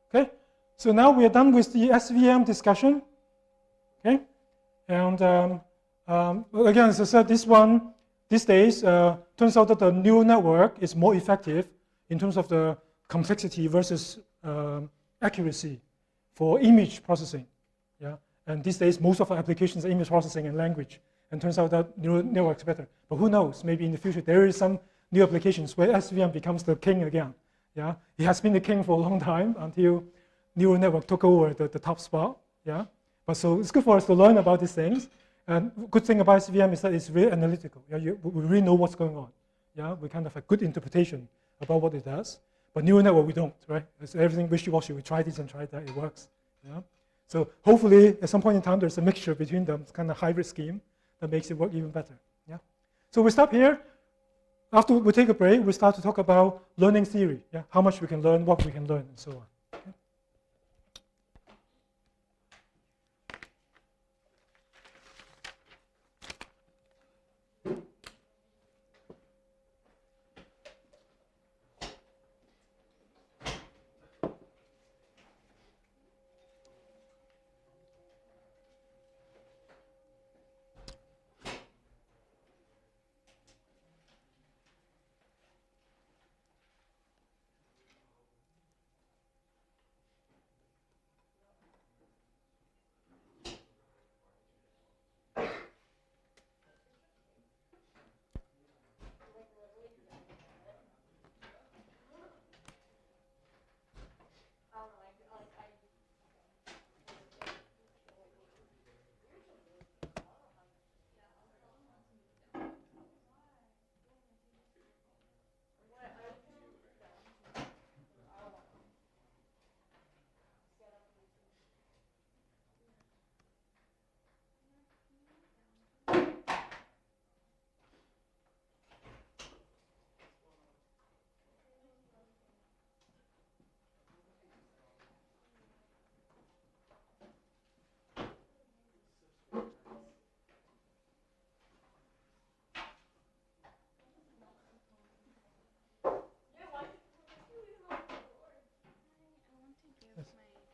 Okay. So now we are done with the SVM discussion. Okay. And again, as I said, these days, turns out that the neural network is more effective in terms of the complexity versus accuracy for image processing. Yeah? And these days, most of our applications are image processing and language. And turns out that neural networks better. But who knows? Maybe in the future, there is some new applications where SVM becomes the king again. Yeah? It has been the king for a long time until neural network took over the top spot. Yeah? But so it's good for us to learn about these things. And good thing about SVM is that it's really analytical. Yeah? We really know what's going on. Yeah? We kind of have good interpretation about what it does. But neural network, we don't, right? It's everything wishy-washy. We try this and try that, it works. Yeah? So hopefully, at some point in time, there's a mixture between them. It's kind of hybrid scheme that makes it work even better. Yeah? So we stop here. After we take a break, we start to talk about learning theory. Yeah? How much we can learn, what we can learn, and so on. Okay?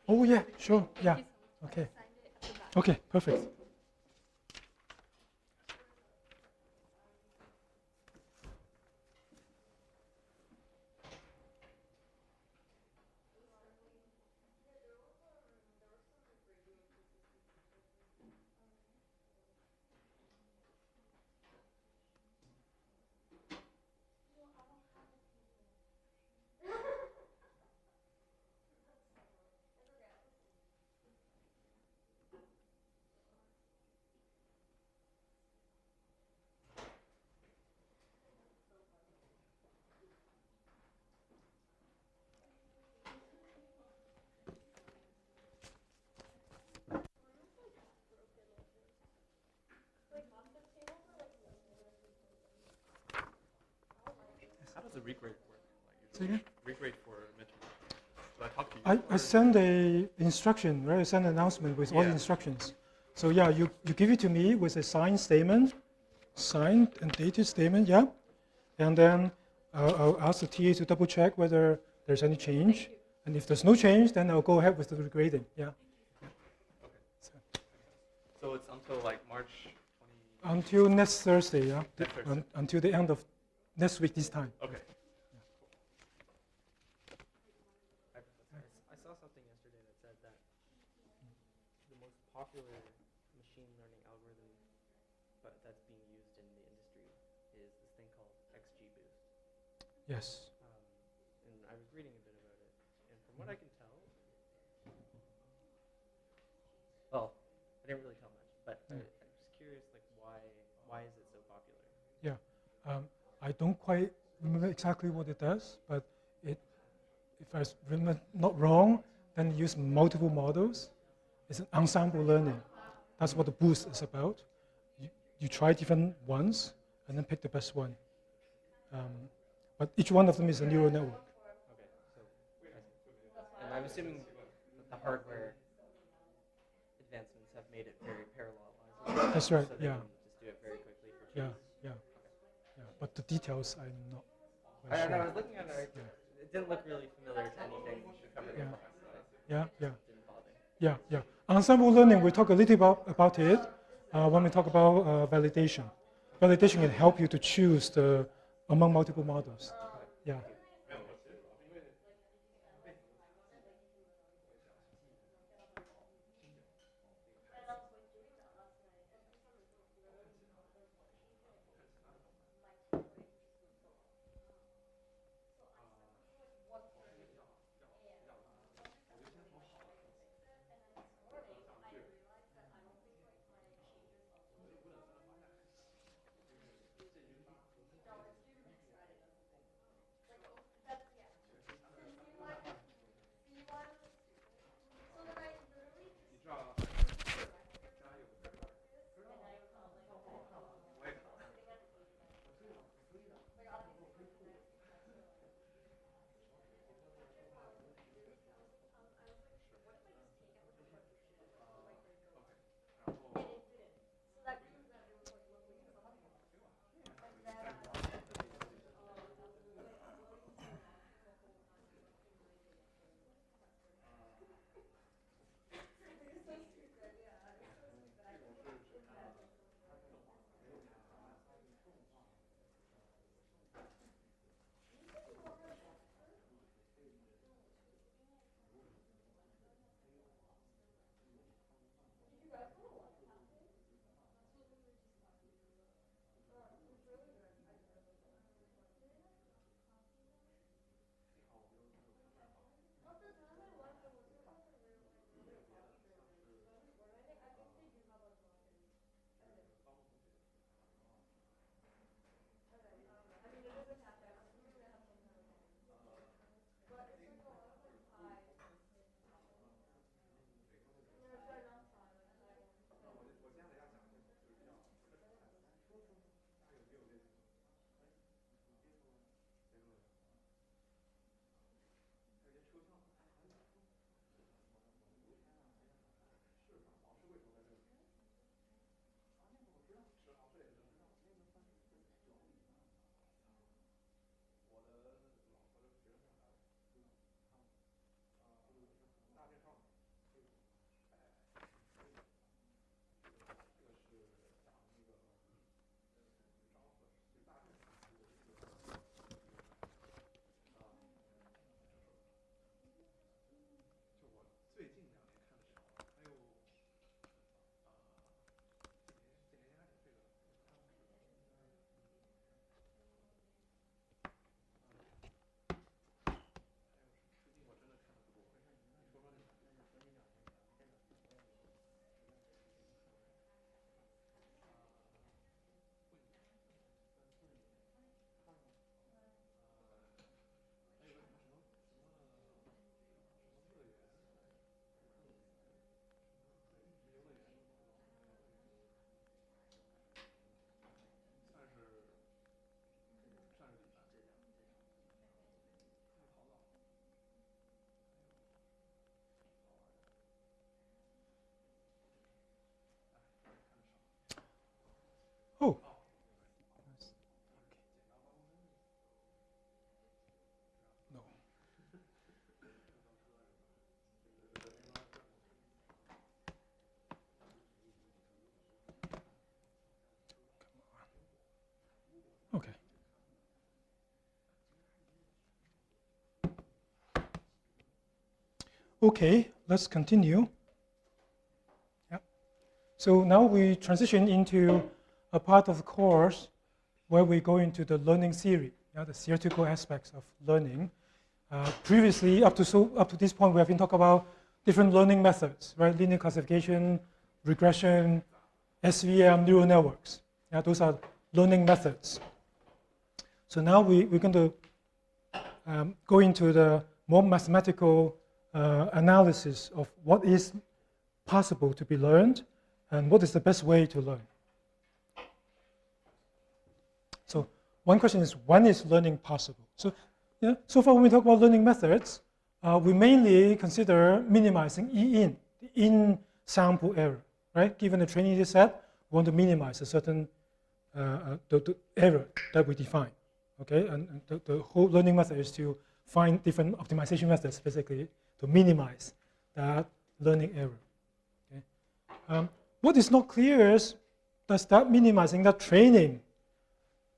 Oh, yeah, sure. Yeah. Okay. Okay, perfect. How does the regrade work? Say again? Regrade for midterm. So I talk to you. I send a instruction, right? I send an announcement with all the Yeah. instructions. So yeah, you give it to me with a signed statement, signed and dated statement, yeah. And then I'll ask the TA to double check whether there's any change. And if there's no change, then I'll go ahead with the regrading, yeah. Okay. So it's until like March 20. Until next Thursday, yeah. Next Thursday. Until the end of next week this time. Okay. I saw something yesterday that said that the most popular machine learning algorithm that's being used in the industry is this thing called XGBoost. Yes. And I was reading a bit about it, and from what I can tell, well, I didn't really tell much, but I was curious, like, why is it so popular? Yeah. I don't quite remember exactly what it does, but if I remember not wrong, then use multiple models. It's an ensemble learning. That's what the boost is about. You try different ones and then pick the best one. But each one of them is a neural network. Okay, so, and I'm assuming that the hardware advancements have made it very parallelizable. That's right, So they yeah. can just do it very quickly for Yeah, trees. yeah. But the details, I'm not I quite don't know, I sure. was looking at it, it didn't look really familiar to anything we covered in Yeah. class, so Yeah, yeah. it didn't bother. Yeah, yeah. Ensemble learning, we talk a little about it when we talk about validation. Validation can help you to choose among multiple models. Yeah. Okay, let's continue. Yeah. So now we transition into a part of the course where we go into the learning theory, the theoretical aspects of learning. Previously, up to this point, we have been talking about different learning methods, right? Linear classification, regression, SVM, neural networks. Yeah, those are learning methods. So now we're going to go into the more mathematical analysis of what is possible to be learned and what is the best way to learn. So one question is, when is learning possible? So, so far when we talk about learning methods, we mainly consider minimizing E in, the in-sample error, right? Given the training data set, we want to minimize a certain the error that we define, okay? And the whole learning method is to find different optimization methods, basically, to minimize that learning error. Okay? What is not clear is, does that minimizing, that training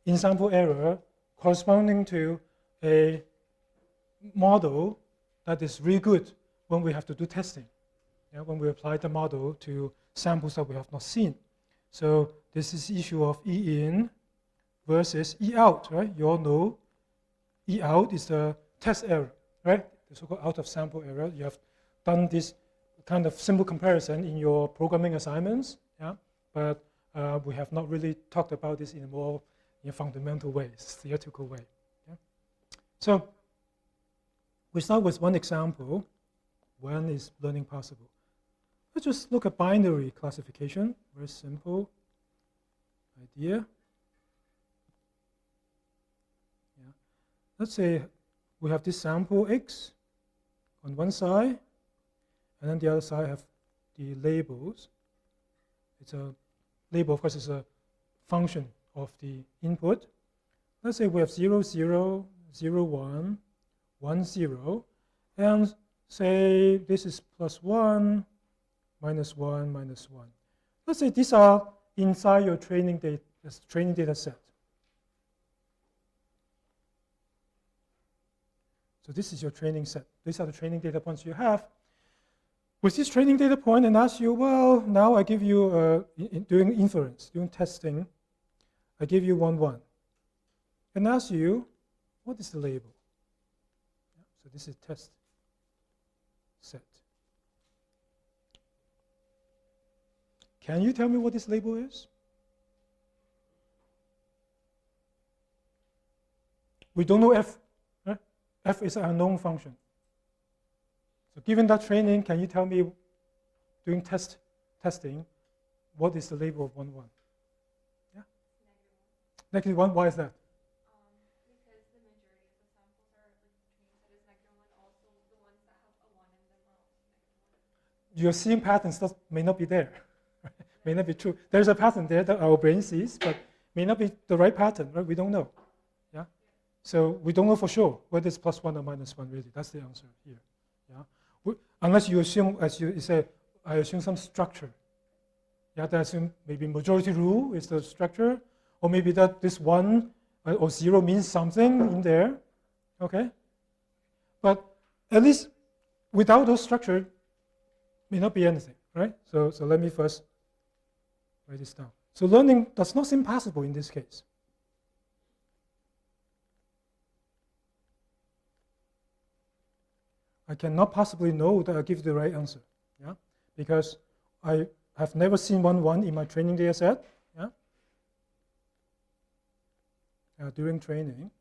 in-sample error corresponding to a model that is really good when we have to do testing, when we apply the model to samples that we have not seen. So this is the issue of E in versus E out, right? You all know E out is the test error, right? The so-called out of sample error. You have done this kind of simple comparison in your programming assignments, but we have not really talked about this in a more fundamental way, theoretical way. So we start with one example. When is learning possible? Let's just look at binary classification. Very simple idea. Let's say we have this sample X on one side, and then the other side have the labels. It's a label, of course, is a function of the input. Let's say we have 0, 0, 0, 1, 1, 0, and say this is +1, -1, -1. Let's say these are inside your training data set. So this is your training set. These are the training data points you have. With this training data point, and ask you, well, now I give you, doing inference, doing testing, I give you 1, 1. And ask you, what is the label? So this is test set. Can you tell me what this label is? We don't know f. Right? F is an unknown function. So given that training, can you tell me, doing testing, what is the label of 1, 1? Yeah? -1, why is that? Because the majority of the samples are like training set is -1. Also, the ones that have a 1 in them are also -1. You're seeing patterns that may not be there. May not be true. There's a pattern there that our brain sees, but may not be the right pattern, right? We don't know. Yeah? So we don't know for sure whether it's +1 or -1, really. That's the answer here. Yeah? Unless you assume, as you say, I assume some structure. You have to assume maybe majority rule is the structure, or maybe that this 1 or 0 means something in there. Okay? But at least without those structure, may not be anything, right? So let me first write this down. So learning does not seem possible in this case. I cannot possibly know that I give the right answer, because I have never seen 1, 1 in my training data set, during training.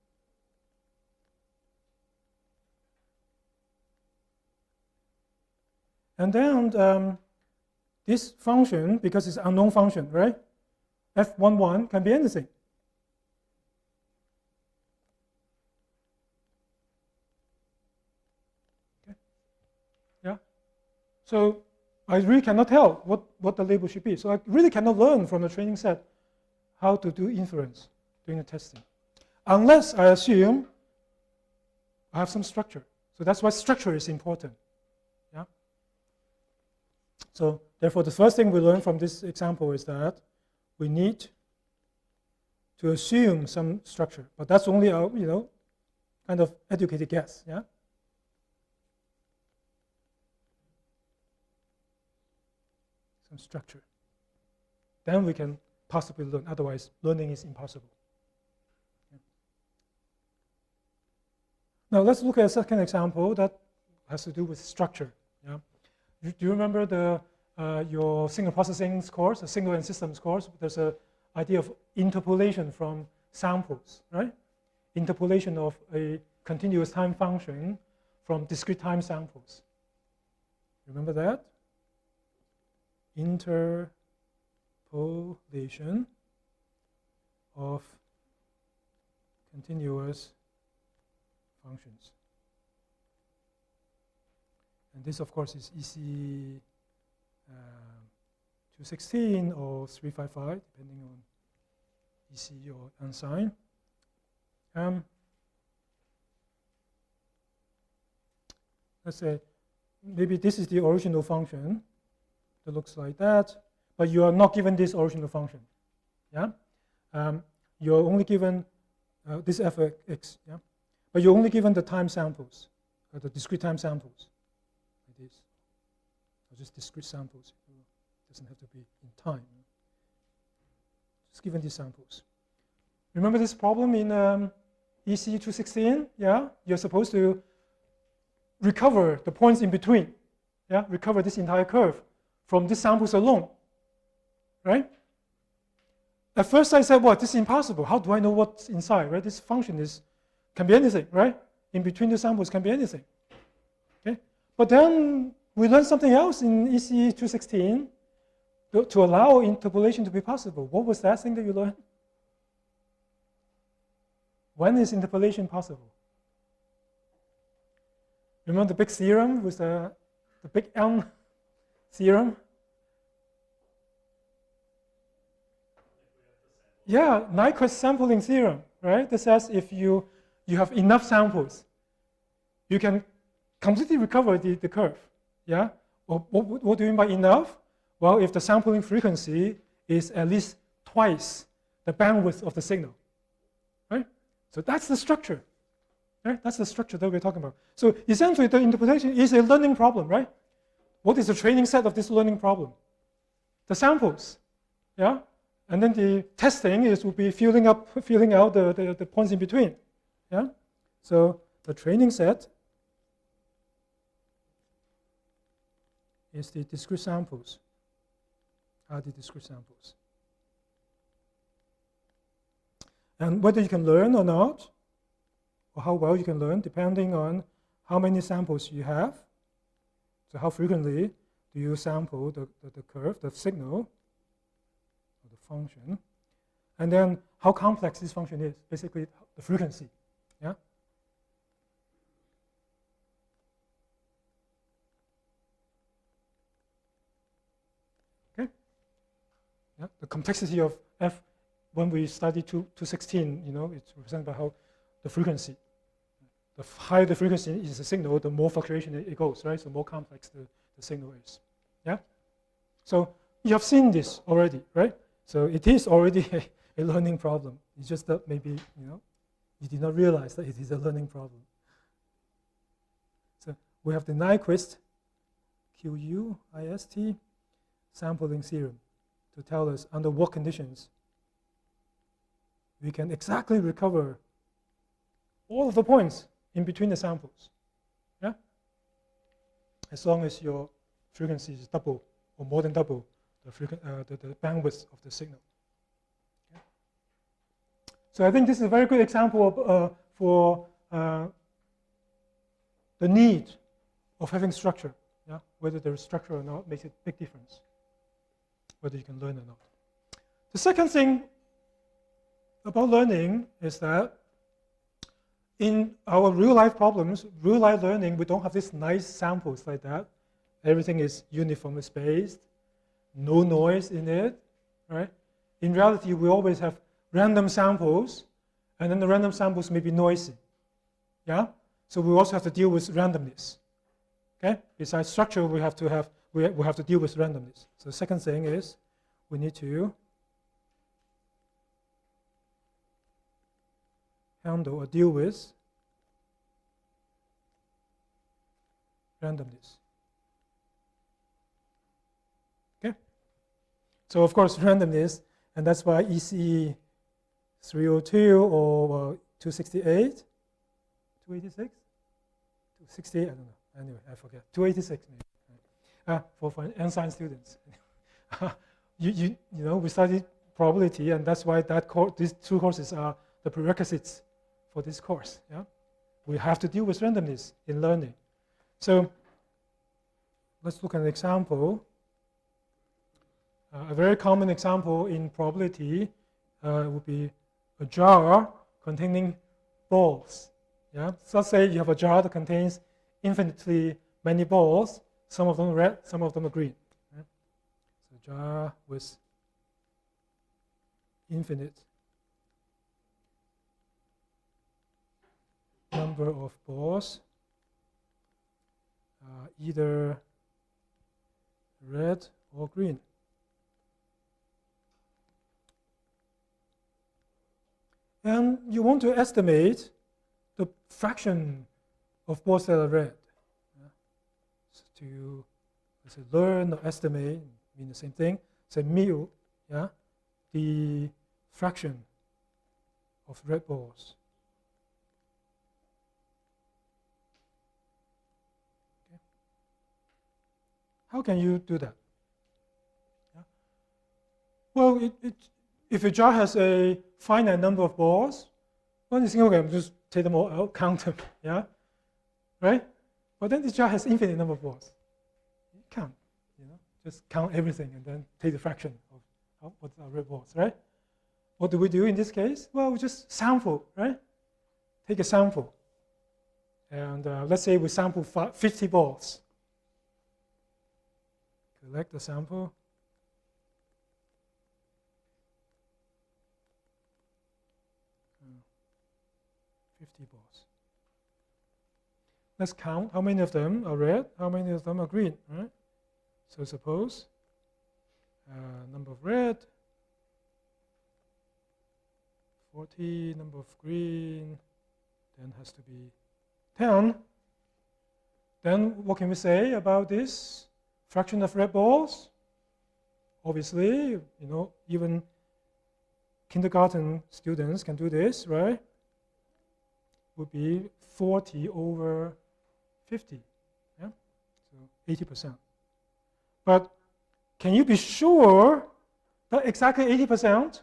And then this function, because it's an unknown function, right? f11 can be anything. Okay. Yeah. So I really cannot tell what the label should be. So I really cannot learn from the training set how to do inference during the testing, unless I assume I have some structure. So that's why structure is important. So therefore, the first thing we learn from this example is that we need to assume some structure, but that's only a kind of educated guess. Yeah. structure. Then we can possibly learn. Otherwise, learning is impossible. Okay. Now let's look at a second example that has to do with structure. Yeah? Do you remember your signal processing course, the signal and systems course? There's an idea of interpolation from samples, right? Interpolation of a continuous time function from discrete time samples. Remember that? Interpolation of continuous functions. And this, of course, is EC 216 or 355, depending on EC or unsigned. Let's say maybe this is the original function that looks like that, but you are not given this original function. Yeah, you're only given this f(x), yeah, but you're only given the time samples, the discrete time samples, like this, or just discrete samples. It doesn't have to be in time. Just given these samples. Remember this problem in EC 216? Yeah, you're supposed to recover the points in between. Yeah, recover this entire curve from these samples alone. Right? At first I said, well, this is impossible. How do I know what's inside? Right? This function can be anything, right? In between the samples can be anything. Okay? But then we learned something else in EC 216 to allow interpolation to be possible. What was that thing that you learned? When is interpolation possible? Remember the big theorem with the big M theorem? Yeah, Nyquist sampling theorem, right? That says if you have enough samples, you can completely recover the curve. Yeah? What do you mean by enough? Well, if the sampling frequency is at least twice the bandwidth of the signal, right? So that's the structure, right? That's the structure that we're talking about. So essentially, the interpolation is a learning problem, right? What is the training set of this learning problem? The samples, yeah? And then the testing will be filling out the points in between, yeah? So the training set is the discrete samples, are the discrete samples. And whether you can learn or not, or how well you can learn, depending on how many samples you have. So how frequently do you sample the curve, the signal, or the function, and then how complex this function is, basically the frequency. Yeah? Okay? Yeah? The complexity of f, when we study 216, it's represented by how the frequency. The higher the frequency is the signal, the more fluctuation it goes, right? So more complex the signal is. Yeah? So you have seen this already, right? So it is already a learning problem. It's just that maybe, you did not realize that it is a learning problem. So we have the Nyquist, Q-U-I-S-T, sampling theorem to tell us under what conditions we can exactly recover all of the points in between the samples. Yeah? As long as your frequency is double or more than double the bandwidth of the signal. Okay? So I think this is a very good example for the need of having structure. Yeah? Whether there is structure or not makes a big difference, whether you can learn or not. The second thing about learning is that in our real-life problems, real-life learning, we don't have these nice samples like that. Everything is uniformly spaced, no noise in it, right? In reality, we always have random samples, and then the random samples may be noisy. Yeah? So we also have to deal with randomness. Okay? Besides structure, we have to deal with randomness. So the second thing is we need to handle or deal with randomness. Okay? So of course randomness, and that's why ECE 302 or 268, 286, 268, I don't know. Anyway, I forget. 286 maybe. For ensign students. you know, we studied probability, and that's why these two courses are the prerequisites for this course. Yeah, we have to deal with randomness in learning. So let's look at an example. A very common example in probability would be a jar containing balls. Yeah, so let's say you have a jar that contains infinitely many balls. Some of them are red, some of them are green. Yeah? So a jar with infinite number of balls, either red or green. And you want to estimate the fraction of balls that are red. Yeah? So to learn or estimate mean the same thing. So mu, yeah, the fraction of red balls. Okay. How can you do that? Yeah. Well, if a jar has a finite number of balls, well, you think, okay, I'm just take them all out, count them, yeah, right? But then this jar has infinite number of balls. You can't, you know, just count everything and then take the fraction of what are red balls, right? What do we do in this case? Well, we just sample, right? Take a sample, and let's say we sample 50 balls. Collect the sample. Balls. Let's count how many of them are red, how many of them are green, right? So suppose number of red, 40, number of green, then has to be 10. Then what can we say about this fraction of red balls? Obviously, you know, even kindergarten students can do this, right? Would be 40 over 50, yeah? So 80%. But can you be sure that exactly 80%?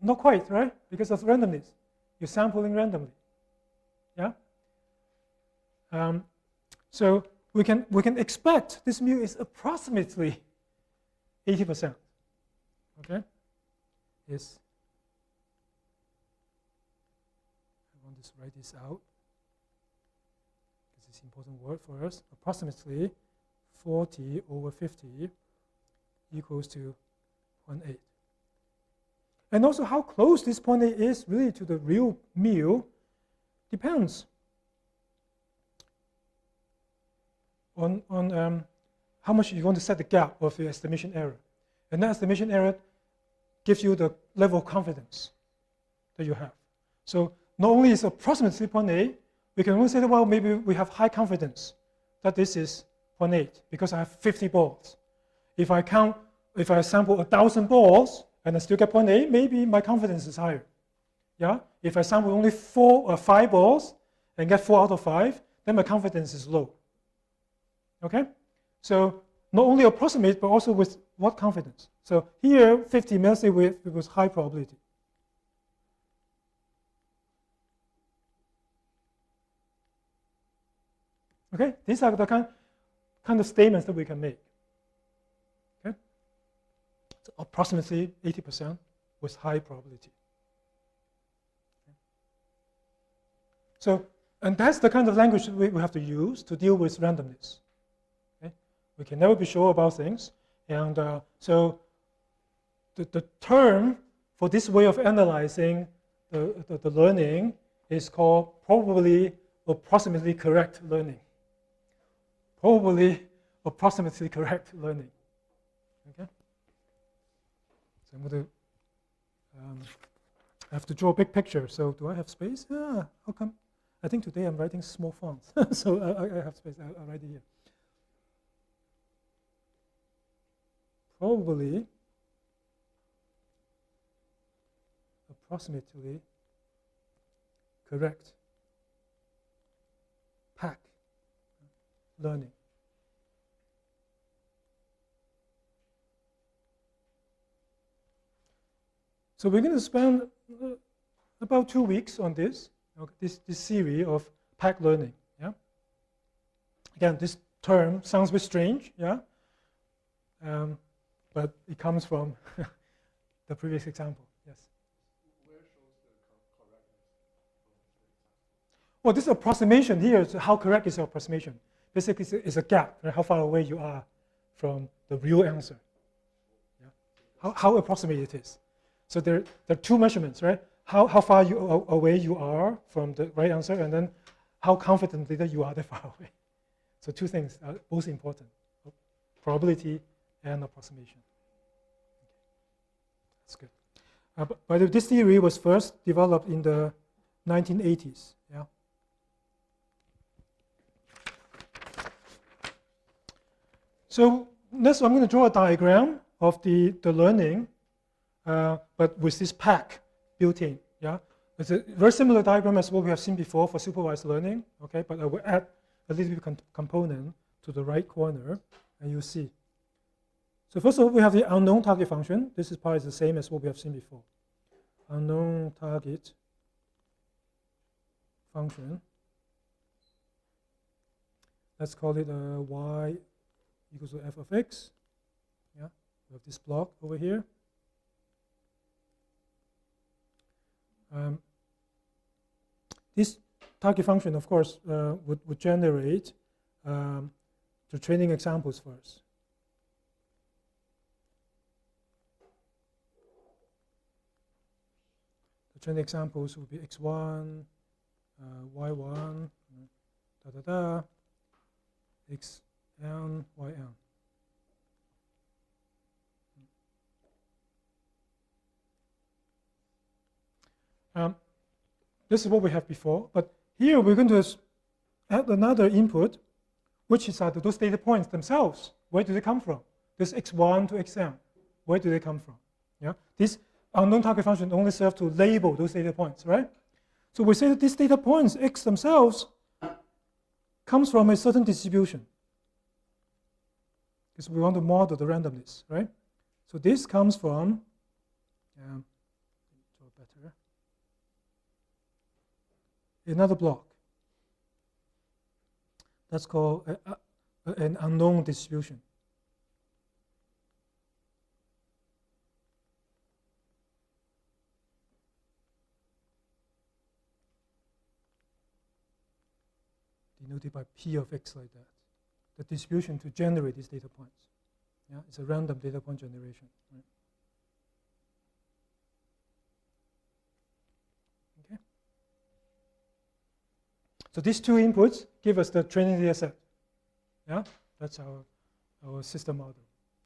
Not quite, right? Because of randomness. You're sampling randomly, yeah? So we can expect this mu is approximately 80%, okay? Is just write this out because it's an important word for us. Approximately 40 over 50 equals to 0.8. And also how close this 0.8 is really to the real mu depends on how much you want to set the gap of the estimation error. And that estimation error gives you the level of confidence that you have. So not only is approximately 0.8, we can also say that, well, maybe we have high confidence that this is 0.8 because I have 50 balls. If I sample 1,000 balls and I still get 0.8, maybe my confidence is higher. Yeah? If I sample only 4 or 5 balls and get 4 out of 5, then my confidence is low. Okay? So not only approximate, but also with what confidence? So here, 50 means it was high probability. Okay, these are the kind of statements that we can make. Okay, so approximately 80% with high probability. Okay. So, and that's the kind of language that we have to use to deal with randomness. Okay, we can never be sure about things, and so the term for this way of analyzing the learning is called probably approximately correct learning. Probably approximately correct learning. Okay. So I'm going to I have to draw a big picture. So do I have space? How come? I think today I'm writing small fonts, so I have space. I'll write it here. probably approximately correct pack learning. So we're going to spend about 2 weeks on this, okay, this series of pack learning. Yeah. Again, this term sounds a bit strange, yeah, but it comes from the previous example. Yes. Where shows the correctness from the example? Well, this approximation here is how correct is your approximation. Basically, it's a gap, right? How far away you are from the real answer. Yeah? How approximate it is. So there are two measurements, right? How far away you are from the right answer, and then how confidently that you are that far away. So two things are both important: probability and approximation. Okay. That's good. But this theory was first developed in the 1980s. Yeah. So next, I'm going to draw a diagram of the learning, but with this pack built in. Yeah, it's a very similar diagram as what we have seen before for supervised learning. Okay, but I will add a little bit component to the right corner, and you'll see. So first of all, we have the unknown target function. This is probably the same as what we have seen before. Unknown target function. Let's call it y equals to f of x. Yeah, we have this block over here. This target function, of course, would generate the training examples first. The training examples would be x1, y1, xn, yn. This is what we have before, but here we're going to add another input, which is those data points themselves. Where do they come from? This x1 to xn, where do they come from? Yeah, this unknown target function only serves to label those data points, right? So we say that these data points, x themselves, comes from a certain distribution, because we want to model the randomness, right? So this comes from, better, another block. That's called an unknown distribution. Denoted by P of x like that. The distribution to generate these data points. Yeah, it's a random data point generation. Right? Okay. So these two inputs give us the training data set. Yeah, that's our system model.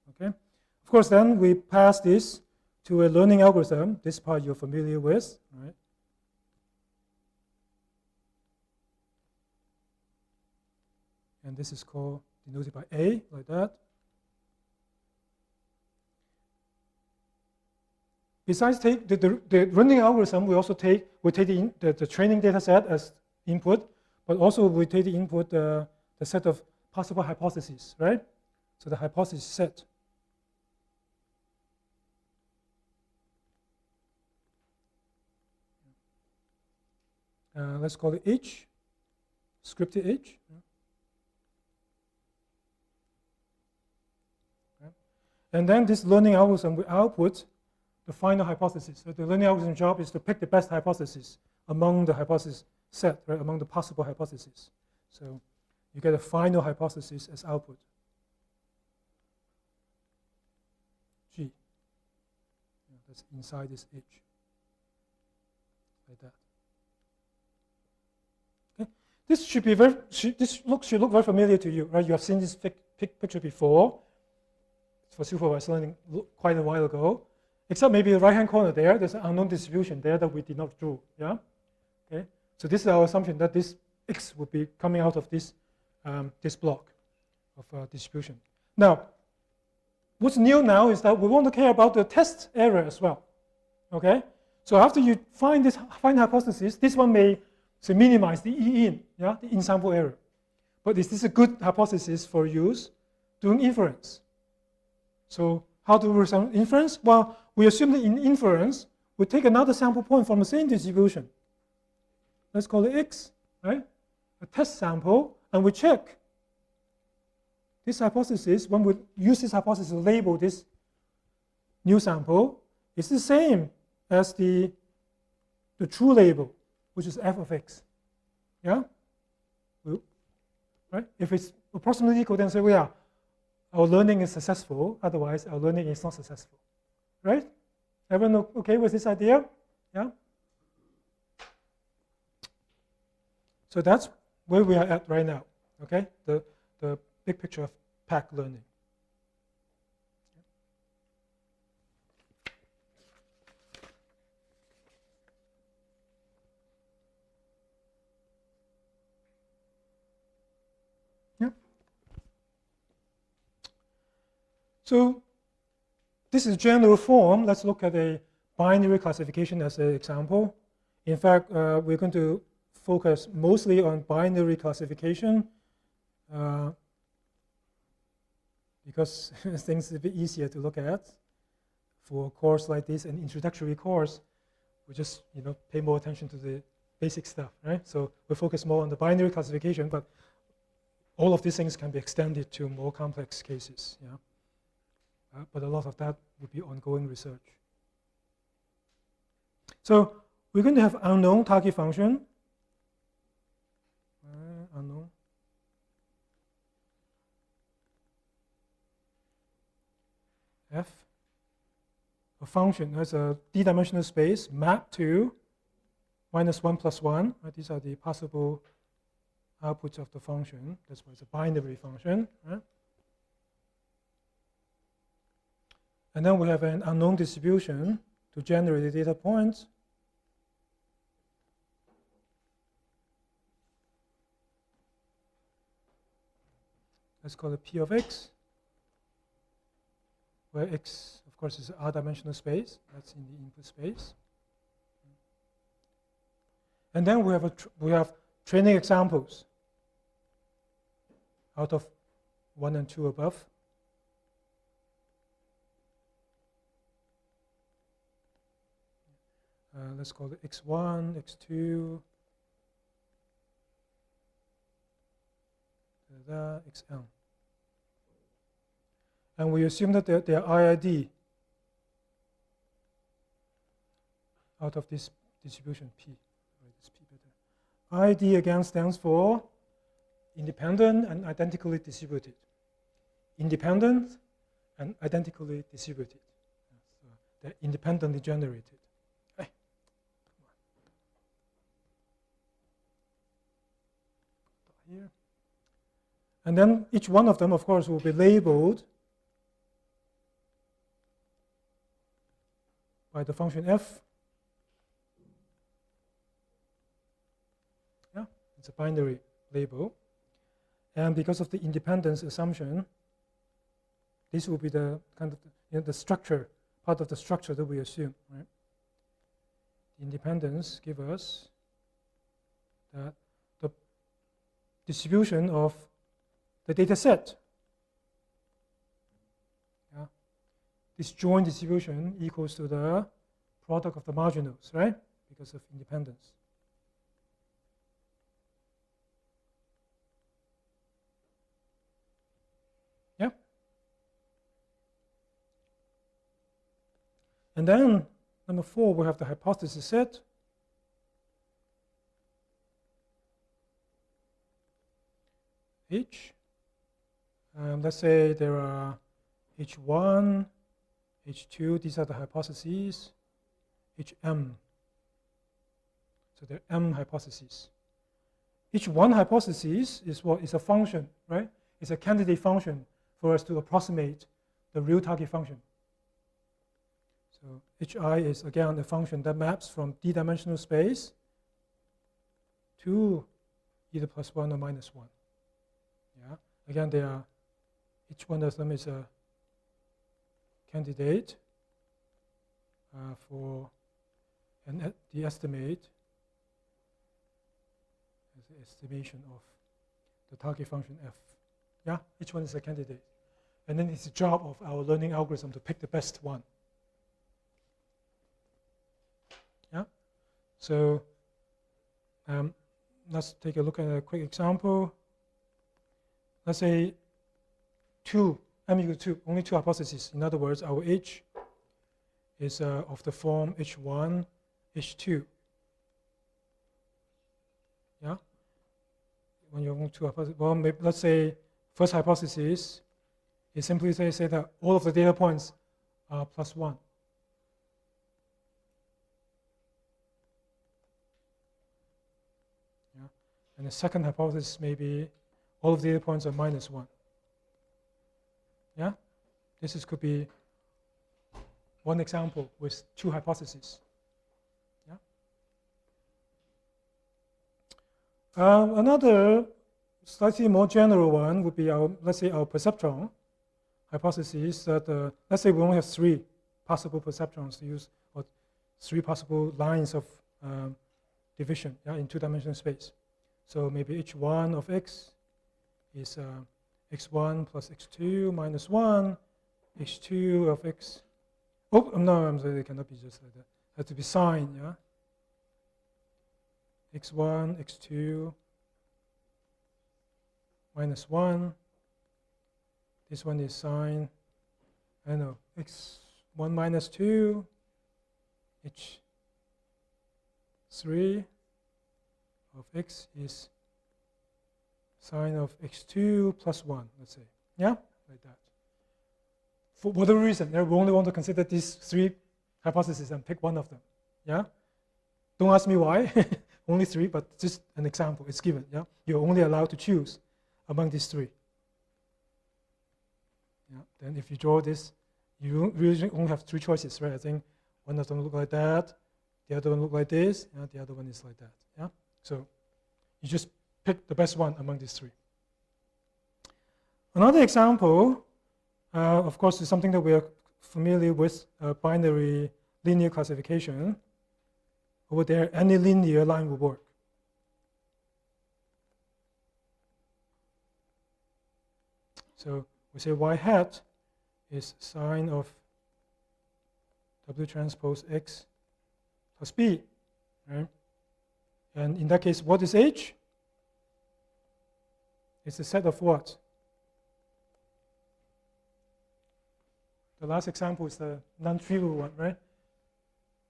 Okay. Of course, then we pass this to a learning algorithm. This part you're familiar with, right? And this is called denoted by A, like that. Besides take the running algorithm, we also take the training data set as input, but also we take the input the set of possible hypotheses, right? So the hypothesis set. Let's call it H, scripted H. And then this learning algorithm will output the final hypothesis. So the learning algorithm job is to pick the best hypothesis among the hypothesis set, right, among the possible hypotheses. So you get a final hypothesis as output. G. Yeah, that's inside this H. Like that. Okay. This should be should look very familiar to you, right? You have seen this picture before. For supervised learning quite a while ago, except maybe the right-hand corner there's an unknown distribution there that we did not draw. Yeah. Okay. So this is our assumption that this x would be coming out of this this block of distribution. Now, what's new now is that we want to care about the test error as well. Okay? So after you find hypothesis, this one may minimize the E in, yeah, the in-sample error. But is this a good hypothesis for use doing inference? So how do we resolve inference? Well, we assume that in inference, we take another sample point from the same distribution. Let's call it X, right? A test sample, and we check this hypothesis. When we use this hypothesis to label this new sample, it's the same as the true label, which is f of x. Yeah? Right? If it's approximately equal, then say, well, yeah, our learning is successful. Otherwise, our learning is not successful. Right? Everyone okay with this idea? Yeah? So that's where we are at right now. Okay? The big picture of pack learning. So this is general form. Let's look at a binary classification as an example. In fact, we're going to focus mostly on binary classification because things are a bit easier to look at. For a course like this, an introductory course, we just pay more attention to the basic stuff, right? So we focus more on the binary classification, but all of these things can be extended to more complex cases. Yeah. But a lot of that would be ongoing research. So we're going to have unknown target function. Unknown. F. A function has a d-dimensional space mapped to -1 + 1. Right? These are the possible outputs of the function. That's why it's a binary function. Right? And then we have an unknown distribution to generate the data points. Let's call it P of x, where x, of course, is an r-dimensional space. That's in the input space. And then we have training examples out of 1 and 2 above. Let's call it x1, x2, xm. And we assume that they are IID out of this distribution P. This P better. IID again stands for independent and identically distributed. Independent and identically distributed. So they're independently generated. Here. And then each one of them, of course, will be labeled by the function f. Yeah, it's a binary label. And because of the independence assumption, this will be the kind of the structure, part of the structure that we assume. Right? Independence gives us that the distribution of the data set, this joint distribution equals to the product of the marginals, right? Because of independence. Yeah? And then, number 4, we have the hypothesis set. H. Let's say there are H1, H2, these are the hypotheses, HM. So there are M hypotheses. Each one hypothesis is what is a function, right? It's a candidate function for us to approximate the real target function. So HI is again a function that maps from d-dimensional space to either +1 or -1. Yeah. Again, each one of them is a candidate for the estimate is the estimation of the target function f. Yeah, each one is a candidate. And then it's the job of our learning algorithm to pick the best one. Yeah, so let's take a look at a quick example. Let's say m equals 2, only 2 hypotheses. In other words, our H is of the form H1, H2. Yeah? When you have 2 hypotheses, well, maybe, let's say first hypothesis is simply say that all of the data points are +1. Yeah? And the second hypothesis may be all of the data points are -1. Yeah? Could be one example with 2 hypotheses. Yeah? Another slightly more general one would be let's say our perceptron hypothesis that let's say we only have 3 possible perceptrons to use, or 3 possible lines of division, yeah, in 2-dimensional space. So maybe H1 of x is x1 plus x2 minus 1, h2 of x. Oh, no, I'm sorry, it cannot be just like that. It has to be signed, yeah? x1, x2 minus 1. This one is signed, I know, x1 minus 2, h3 of x is sine of x2 plus 1, let's say. Yeah, like that. For whatever reason, we only want to consider these 3 hypotheses and pick one of them. Yeah? Don't ask me why, only 3, but just an example, it's given. Yeah? You're only allowed to choose among these 3. Yeah? Then if you draw this, you really only have 3 choices, right? I think one of them look like that, the other one look like this, and the other one is like that. Yeah? So you just pick the best one among these 3. Another example, of course, is something that we are familiar with, binary linear classification. Over there, any linear line will work. So we say y hat is sine of W transpose X plus B, right? And in that case, what is H? It's a set of what? The last example is the non-trivial one, right?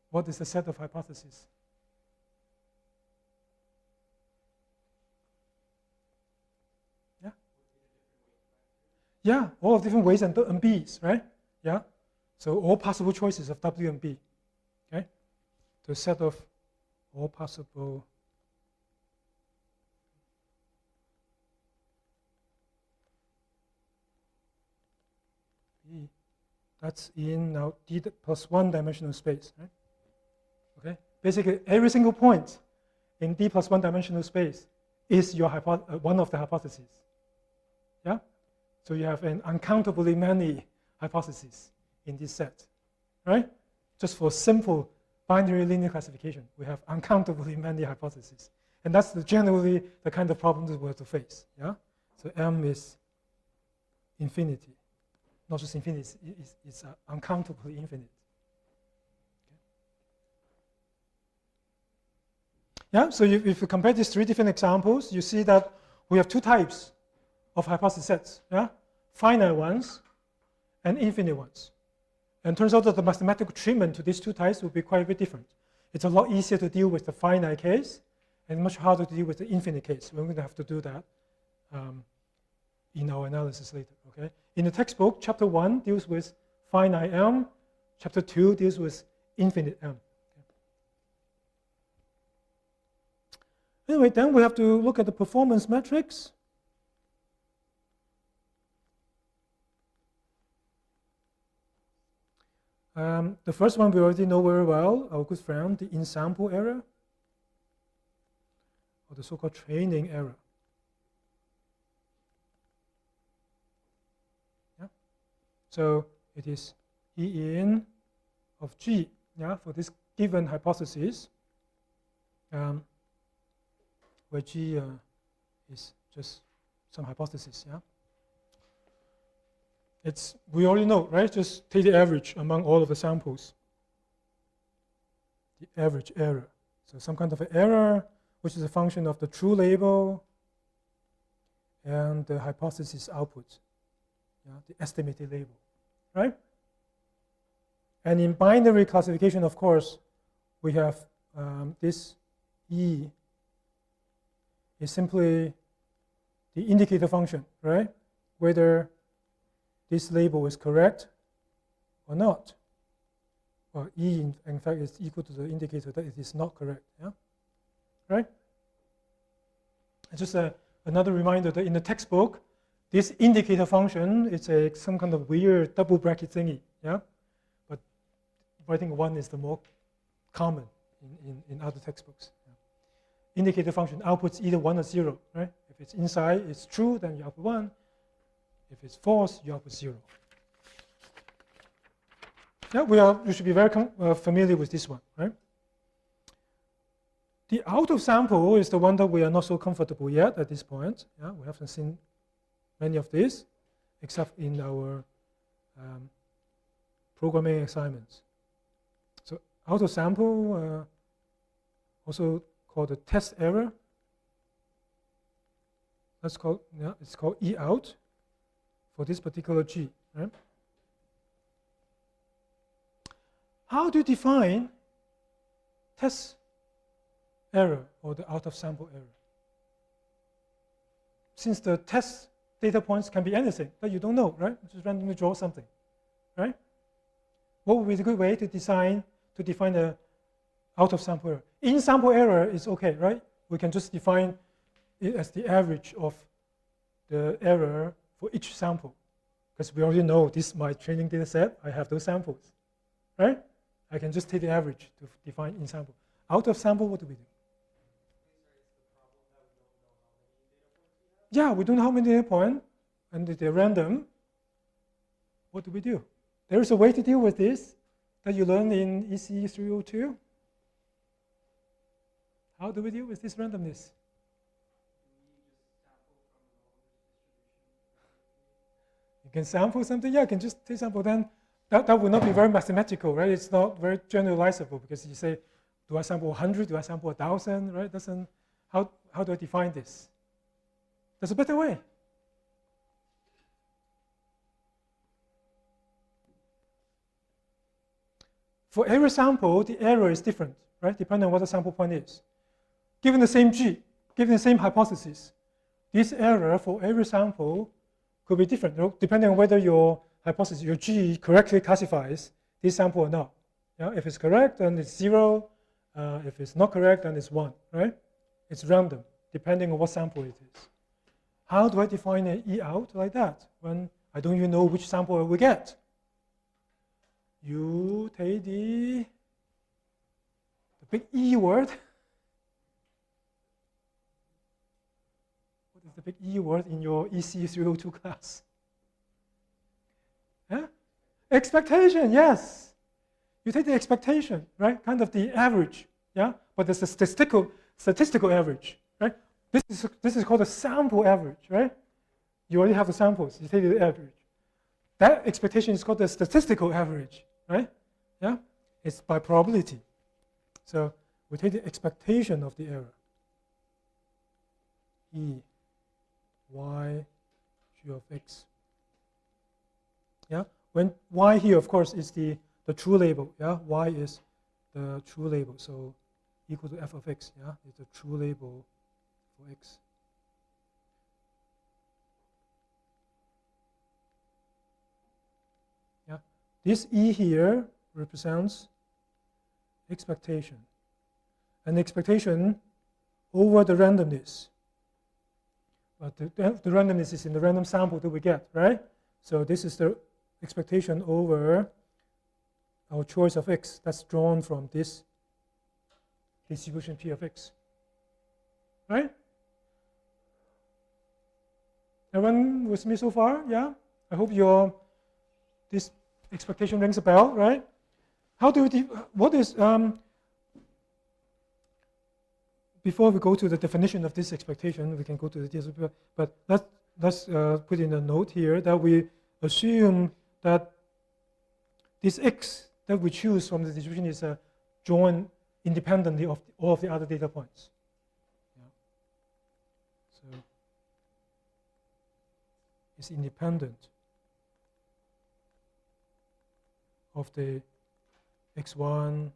What is the set of hypotheses? Yeah? Yeah, all of different weights and B's, right? Yeah? So all possible choices of W and B, okay? The set of all possible B. That's in now D plus 1 dimensional space, right? Okay. Basically, every single point in D plus 1 dimensional space is your one of the hypotheses. Yeah. So you have an uncountably many hypotheses in this set, right? Just for simple binary linear classification, we have uncountably many hypotheses, and that's generally the kind of problems we have to face. Yeah. So M is infinity. Not just infinity, it's uncountably infinite. Okay. Yeah, so if you compare these 3 different examples, you see that we have 2 types of hypothesis sets, yeah? Finite ones and infinite ones. And it turns out that the mathematical treatment to these 2 types will be quite a bit different. It's a lot easier to deal with the finite case and much harder to deal with the infinite case. We're going to have to do that in our analysis later, okay? In the textbook, chapter 1 deals with finite M, chapter 2 deals with infinite M. Okay. Anyway, then we have to look at the performance metrics. The first one we already know very well, our good friend, the in-sample error, or the so-called training error. So it is E in of G, yeah, for this given hypothesis, where G is just some hypothesis, yeah. We already know, right? Just take the average among all of the samples. The average error. So some kind of an error, which is a function of the true label and the hypothesis output, yeah, the estimated label, right? And in binary classification, of course, we have this E is simply the indicator function, right? Whether this label is correct or not. Well, E, in fact, is equal to the indicator that it is not correct, yeah? Right? And just another reminder that in the textbook, this indicator function is some kind of weird double bracket thingy, yeah? But writing 1 is the more common in other textbooks. Yeah. Indicator function outputs either 1 or 0, right? If it's inside, it's true, then you output 1. If it's false, you output 0. Yeah, you should be very familiar with this one, right? The out of sample is the one that we are not so comfortable yet at this point. Yeah, we haven't seen many of these, except in our programming assignments. So out of sample, also called a test error. It's called E out for this particular G, right? How do you define test error or the out of sample error? Since the test data points can be anything that you don't know, right? Just randomly draw something, right? What would be the good way to define the out of sample error? In sample error is okay, right? We can just define it as the average of the error for each sample, because we already know this is my training data set. I have those samples, right? I can just take the average to define in sample. Out of sample, what do we do? Yeah, we don't know how many data points, and they're random. What do we do? There is a way to deal with this that you learned in EC 302. How do we deal with this randomness? You can sample something? Yeah, you can just take sample. Then that would not be very mathematical, right? It's not very generalizable, because you say, do I sample 100? Do I sample 1,000? Right? How do I define this? There's a better way. For every sample, the error is different, right? Depending on what the sample point is. Given the same G, given the same hypothesis, this error for every sample could be different, depending on whether your hypothesis, your G, correctly classifies this sample or not. Yeah? If it's correct, then it's 0. If it's not correct, then it's 1, right? It's random, depending on what sample it is. How do I define an E out like that when I don't even know which sample I will get? You take the big E word. What is the big E word in your EC 302 class? Yeah? Expectation, yes. You take the expectation, right? Kind of the average, yeah? But it's a statistical average, right? This is called a sample average, right? You already have the samples, you take the average. That expectation is called the statistical average, right? Yeah? It's by probability. So we take the expectation of the error. E, Y, G of X. Yeah? When Y here, of course, is the true label, yeah? Y is the true label, so equal to f of x, yeah? It's the true label for x. Yeah? This E here represents expectation. An expectation over the randomness. But the randomness is in the random sample that we get, right? So this is the expectation over our choice of x that's drawn from this distribution P of x. Right? Everyone with me so far? Yeah? I hope this expectation rings a bell, right? How do we, what is, before we go to the definition of this expectation, we can go to the details, but let's put in a note here that we assume that this x that we choose from the distribution is drawn independently of all of the other data points. Yeah. So it's independent of the x1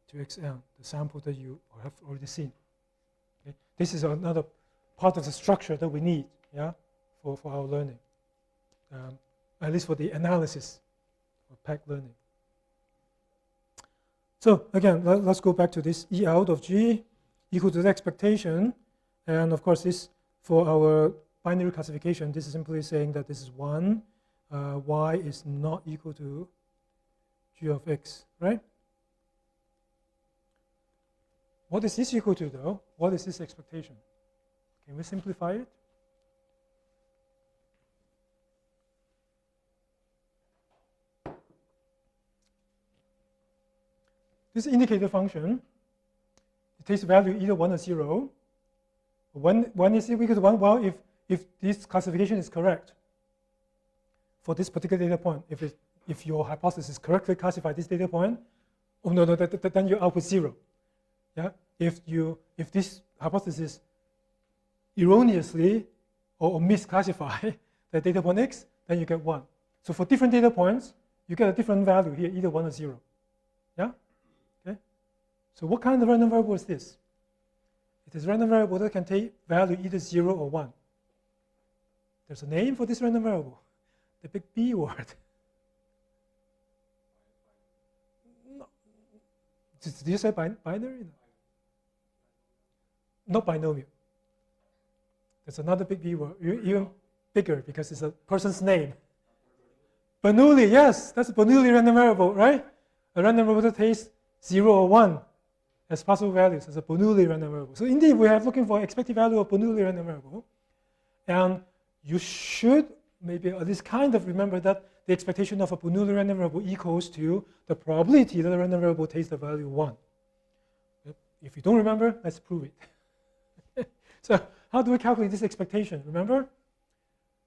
to xn, the sample that you have already seen. Okay? This is another part of the structure that we need, yeah, for our learning, at least for the analysis of packed learning. So again, let's go back to this E out of G equal to the expectation. And of course, this for our binary classification, this is simply saying that this is 1, y is not equal to G of x, right? What is this equal to, though? What is this expectation? Can we simplify it? This indicator function, it takes value either 1 or 0. When is it equal to 1? Well, if this classification is correct for this particular data point, if your hypothesis correctly classifies this data point, oh no, then you output 0. Yeah? If this hypothesis erroneously or misclassify the data point x, then you get 1. So for different data points, you get a different value here, either 1 or 0. Yeah? Okay? So what kind of random variable is this? It is a random variable that can take value either 0 or 1. There's a name for this random variable, the big B word. No. Did you say binary? Not binomial. There's another big B word, even bigger because it's a person's name. Bernoulli, yes, that's a Bernoulli random variable, right? A random variable that takes 0 or 1 as possible values as a Bernoulli random variable. So indeed, we are looking for expected value of Bernoulli random variable. And you should maybe at least kind of remember that the expectation of a Bernoulli random variable equals to the probability that the random variable takes the value 1. If you don't remember, let's prove it. So how do we calculate this expectation? Remember,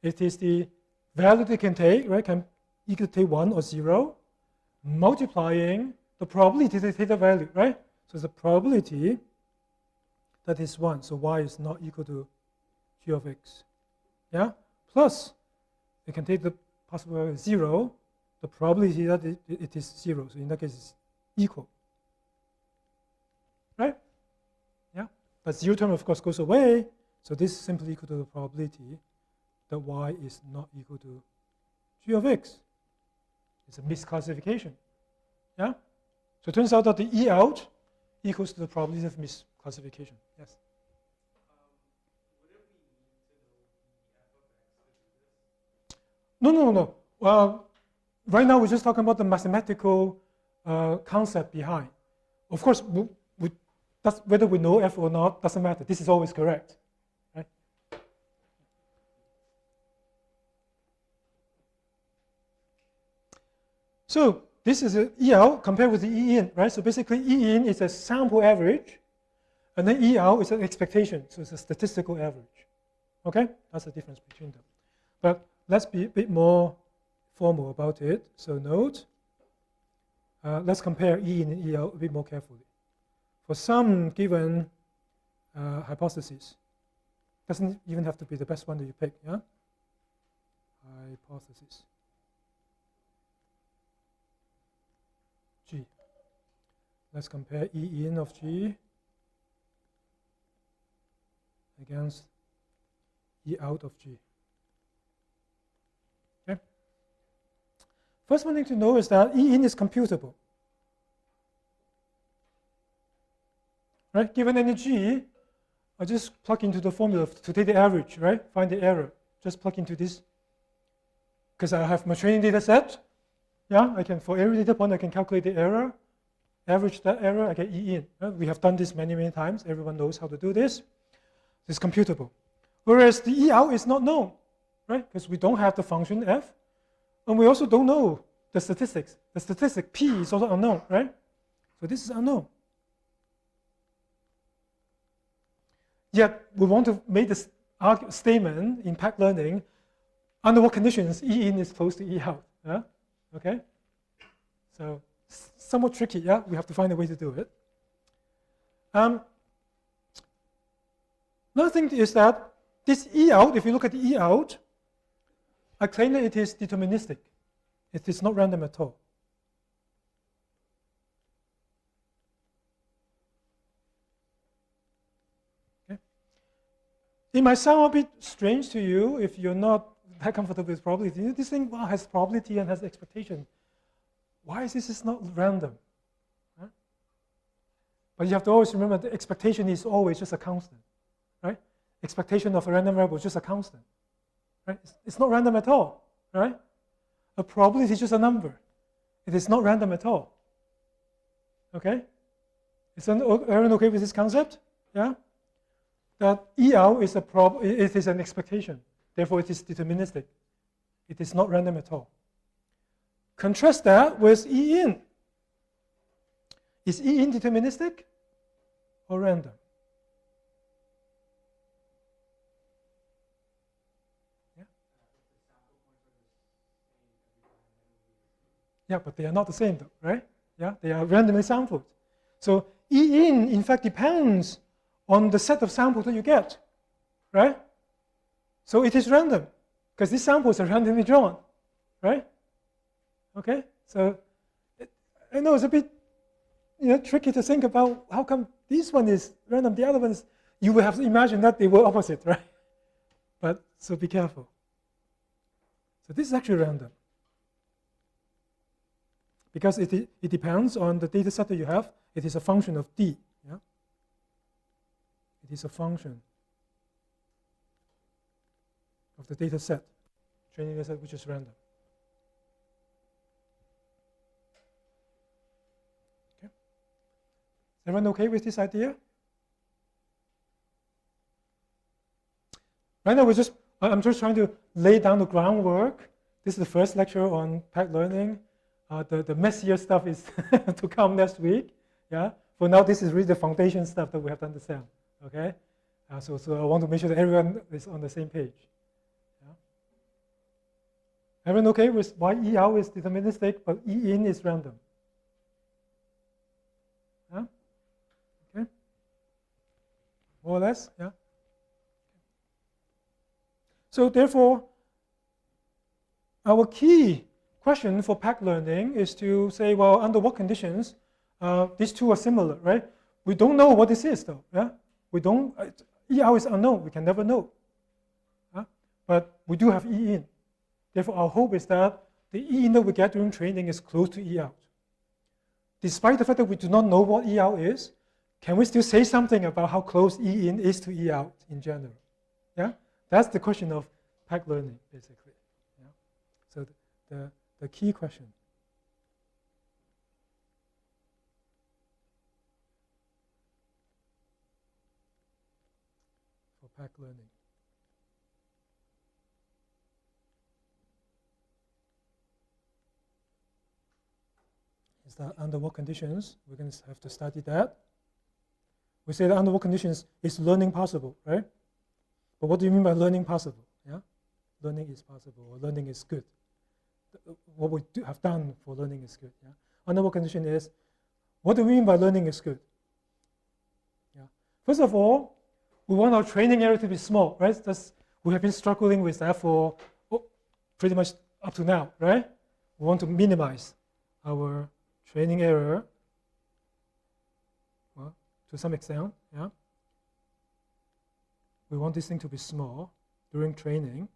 it is the value they can take, right? Can equal to take 1 or 0, multiplying the probability they take the value, right? So it's the probability that is 1. So y is not equal to g of x. Yeah? Plus, you can take the possible value 0, the probability that it is 0. So in that case, it's equal. Right? Yeah? But 0 term, of course, goes away. So this is simply equal to the probability that y is not equal to g of x. It's a misclassification. Yeah? So it turns out that the E out equals to the probability of misclassification. Yes? Would it be neat to know the f of x to do this? No. Well, right now we're just talking about the mathematical concept behind. Of course, that's whether we know f or not doesn't matter. This is always correct. Right? So this is an E out compared with the E in, right? So basically E in is a sample average, and then E out is an expectation. So it's a statistical average. Okay? That's the difference between them. But let's be a bit more formal about it. So note, let's compare E in and E out a bit more carefully. For some given hypothesis, doesn't even have to be the best one that you pick, yeah? Hypothesis G. Let's compare E in of G against E out of G. Okay. First one thing to know is that E in is computable. Right? Given any G, I just plug into the formula to take the average, right? Find the error. Just plug into this. Because I have my training data set. Yeah, I can, for every data point, I can calculate the error, average that error, I get E in. Right? We have done this many, many times. Everyone knows how to do this. It's computable. Whereas the E out is not known, right? Because we don't have the function f, and we also don't know the statistics. The statistic P is also unknown, right? So this is unknown. Yet we want to make this statement in packed learning, under what conditions E in is close to E out. Yeah? Okay? So somewhat tricky, yeah? We have to find a way to do it. Another thing is that this E out, if you look at the E out, I claim that it is deterministic. It is not random at all. Okay. It might sound a bit strange to you if you're not that comfortable with probability. This thing has probability and has expectation. Why is this not random? Huh? But you have to always remember the expectation is always just a constant, right? Expectation of a random variable is just a constant, right? It's not random at all, right? A probability is just a number. It is not random at all. Okay? Is everyone okay with this concept? Yeah? That E out is it is an expectation. Therefore, it is deterministic. It is not random at all. Contrast that with E in. Is E in deterministic or random? Yeah? Yeah, but they are not the same though, right? Yeah, they are randomly sampled. So E in fact, depends on the set of samples that you get, right? So it is random, because these samples are randomly drawn, right? Okay, so I know it's a bit tricky to think about how come this one is random, the other ones, you will have to imagine that they were opposite, right? But, so be careful. So this is actually random. Because it depends on the data set that you have. It is a function of D. Yeah? It is a function of the data set, training data set, which is random. Okay. Is everyone okay with this idea? Right now, I'm just trying to lay down the groundwork. This is the first lecture on packed learning. The messier stuff is to come next week. Yeah. For now, this is really the foundation stuff that we have to understand. Okay. So I want to make sure that everyone is on the same page. Yeah. Everyone okay with why E out is deterministic, but E in is random? Yeah. Okay. More or less. Yeah. So therefore, our key question for packed learning is to say, well, under what conditions these two are similar, right? We don't know what this is, though. Yeah, we don't. E out is unknown. We can never know. But we do have E in. Therefore, our hope is that the E in that we get during training is close to E out. Despite the fact that we do not know what E out is, can we still say something about how close E in is to E out in general? Yeah, that's the question of packed learning, basically. Yeah? So the key question. For packed learning. Is that under what conditions? We're going to have to study that. We say that under what conditions is learning possible, right? But what do you mean by learning possible? Yeah, learning is possible, or learning is good. What we have done for learning is good. Yeah? Under what condition is, what do we mean by learning is good? Yeah. First of all, we want our training area to be small, right? We have been struggling with that for pretty much up to now, right? We want to minimize our training error, well, to some extent. Yeah. We want this thing to be small during training.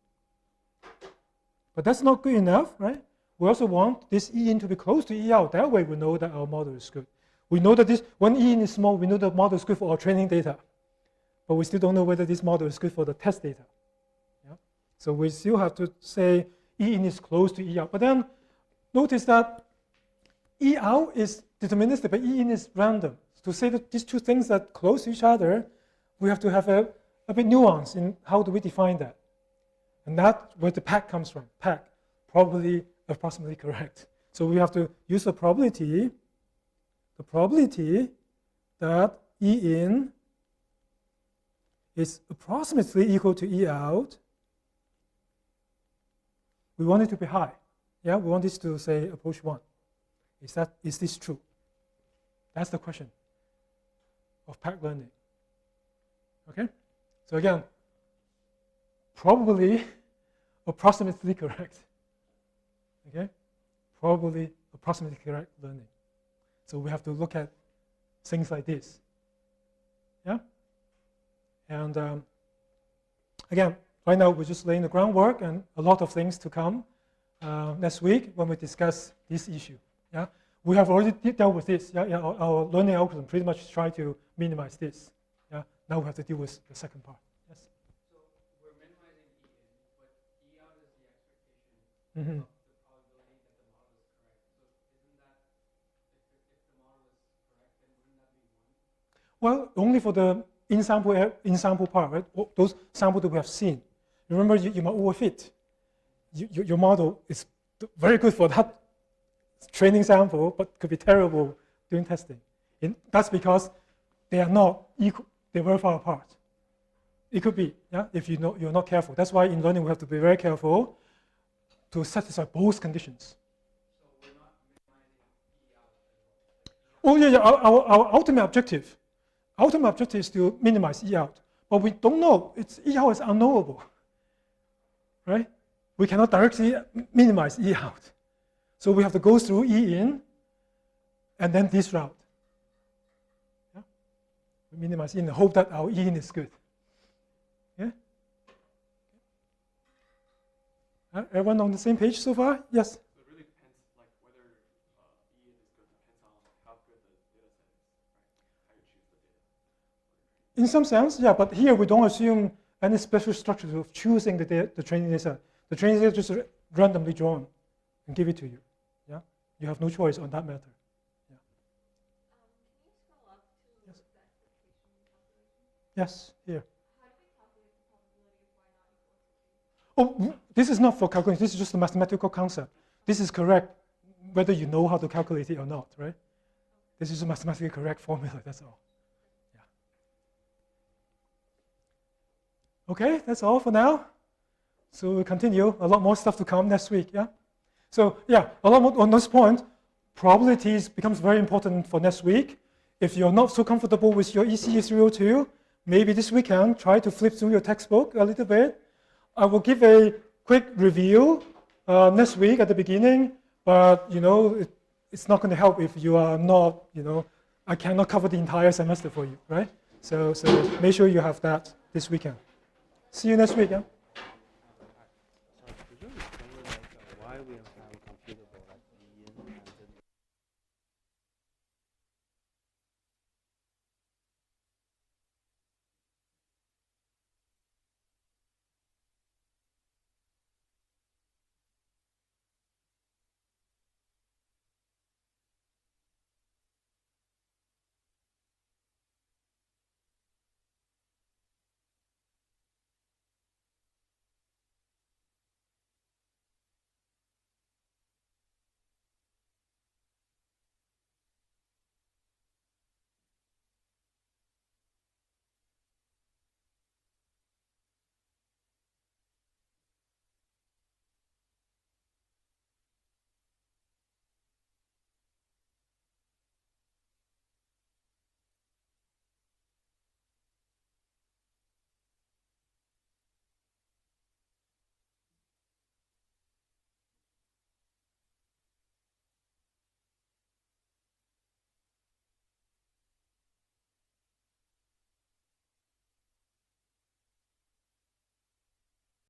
But that's not good enough, right? We also want this E in to be close to E out. That way we know that our model is good. We know that when E in is small, we know the model is good for our training data. But we still don't know whether this model is good for the test data. Yeah? So we still have to say E in is close to E out. But then notice that E out is deterministic, but E in is random. To say that these two things are close to each other, we have to have a bit nuance in how do we define that. And that's where the pack comes from. Pack, probably approximately correct. So we have to use the probability that E in is approximately equal to E out. We want it to be high. Yeah, we want this to say approach 1. Is this true? That's the question of packed learning. Okay? So again, probably approximately correct. Okay? Probably approximately correct learning. So we have to look at things like this. Yeah? And again, right now we're just laying the groundwork and a lot of things to come next week when we discuss this issue. Yeah? We have already dealt with this. Yeah? Our learning algorithm pretty much try to minimize this. Yeah? Now we have to deal with the second part. Yes? So we're minimizing E in, but E out is the expectation Mm-hmm. of the probability that the model is correct. So isn't that, if the model is correct, then wouldn't that be 1? Well, only for the in-sample part, right? Those samples that we have seen. Remember, you might overfit. Your model is very good for that training sample, but could be terrible during testing. That's because they are not equal, they're very far apart. It could be, yeah, if you're not careful. That's why in learning we have to be very careful to satisfy both conditions. So we're not minimizing E out. Oh yeah, our ultimate objective is to minimize E out, but we don't know. E out is unknowable, right? We cannot directly minimize E out. So we have to go through E in and then this route. Yeah? We minimize E in and hope that our E in is good. Yeah? Everyone on the same page so far? Yes? So it really depends, like whether E in is good depends on how good the data set is, right? How you choose the data. In some sense, yeah, but here we don't assume any special structure of choosing the training data set. The training data is just randomly drawn and give it to you. Yeah? You have no choice on that matter. Yeah. Can you scroll up to Yes. the expectation calculation? Yes, here. How do we calculate the probability of y not equal to 3? Oh, this is not for calculation. This is just a mathematical concept. This is correct whether you know how to calculate it or not, right? This is a mathematically correct formula, that's all. Yeah. Okay, that's all for now. So we'll continue. A lot more stuff to come next week, yeah? So yeah, a lot more on this point, probabilities becomes very important for next week. If you're not so comfortable with your ECE 302, maybe this weekend, try to flip through your textbook a little bit. I will give a quick review next week at the beginning, but it's not going to help if you are not, I cannot cover the entire semester for you, right? So make sure you have that this weekend. See you next week, yeah?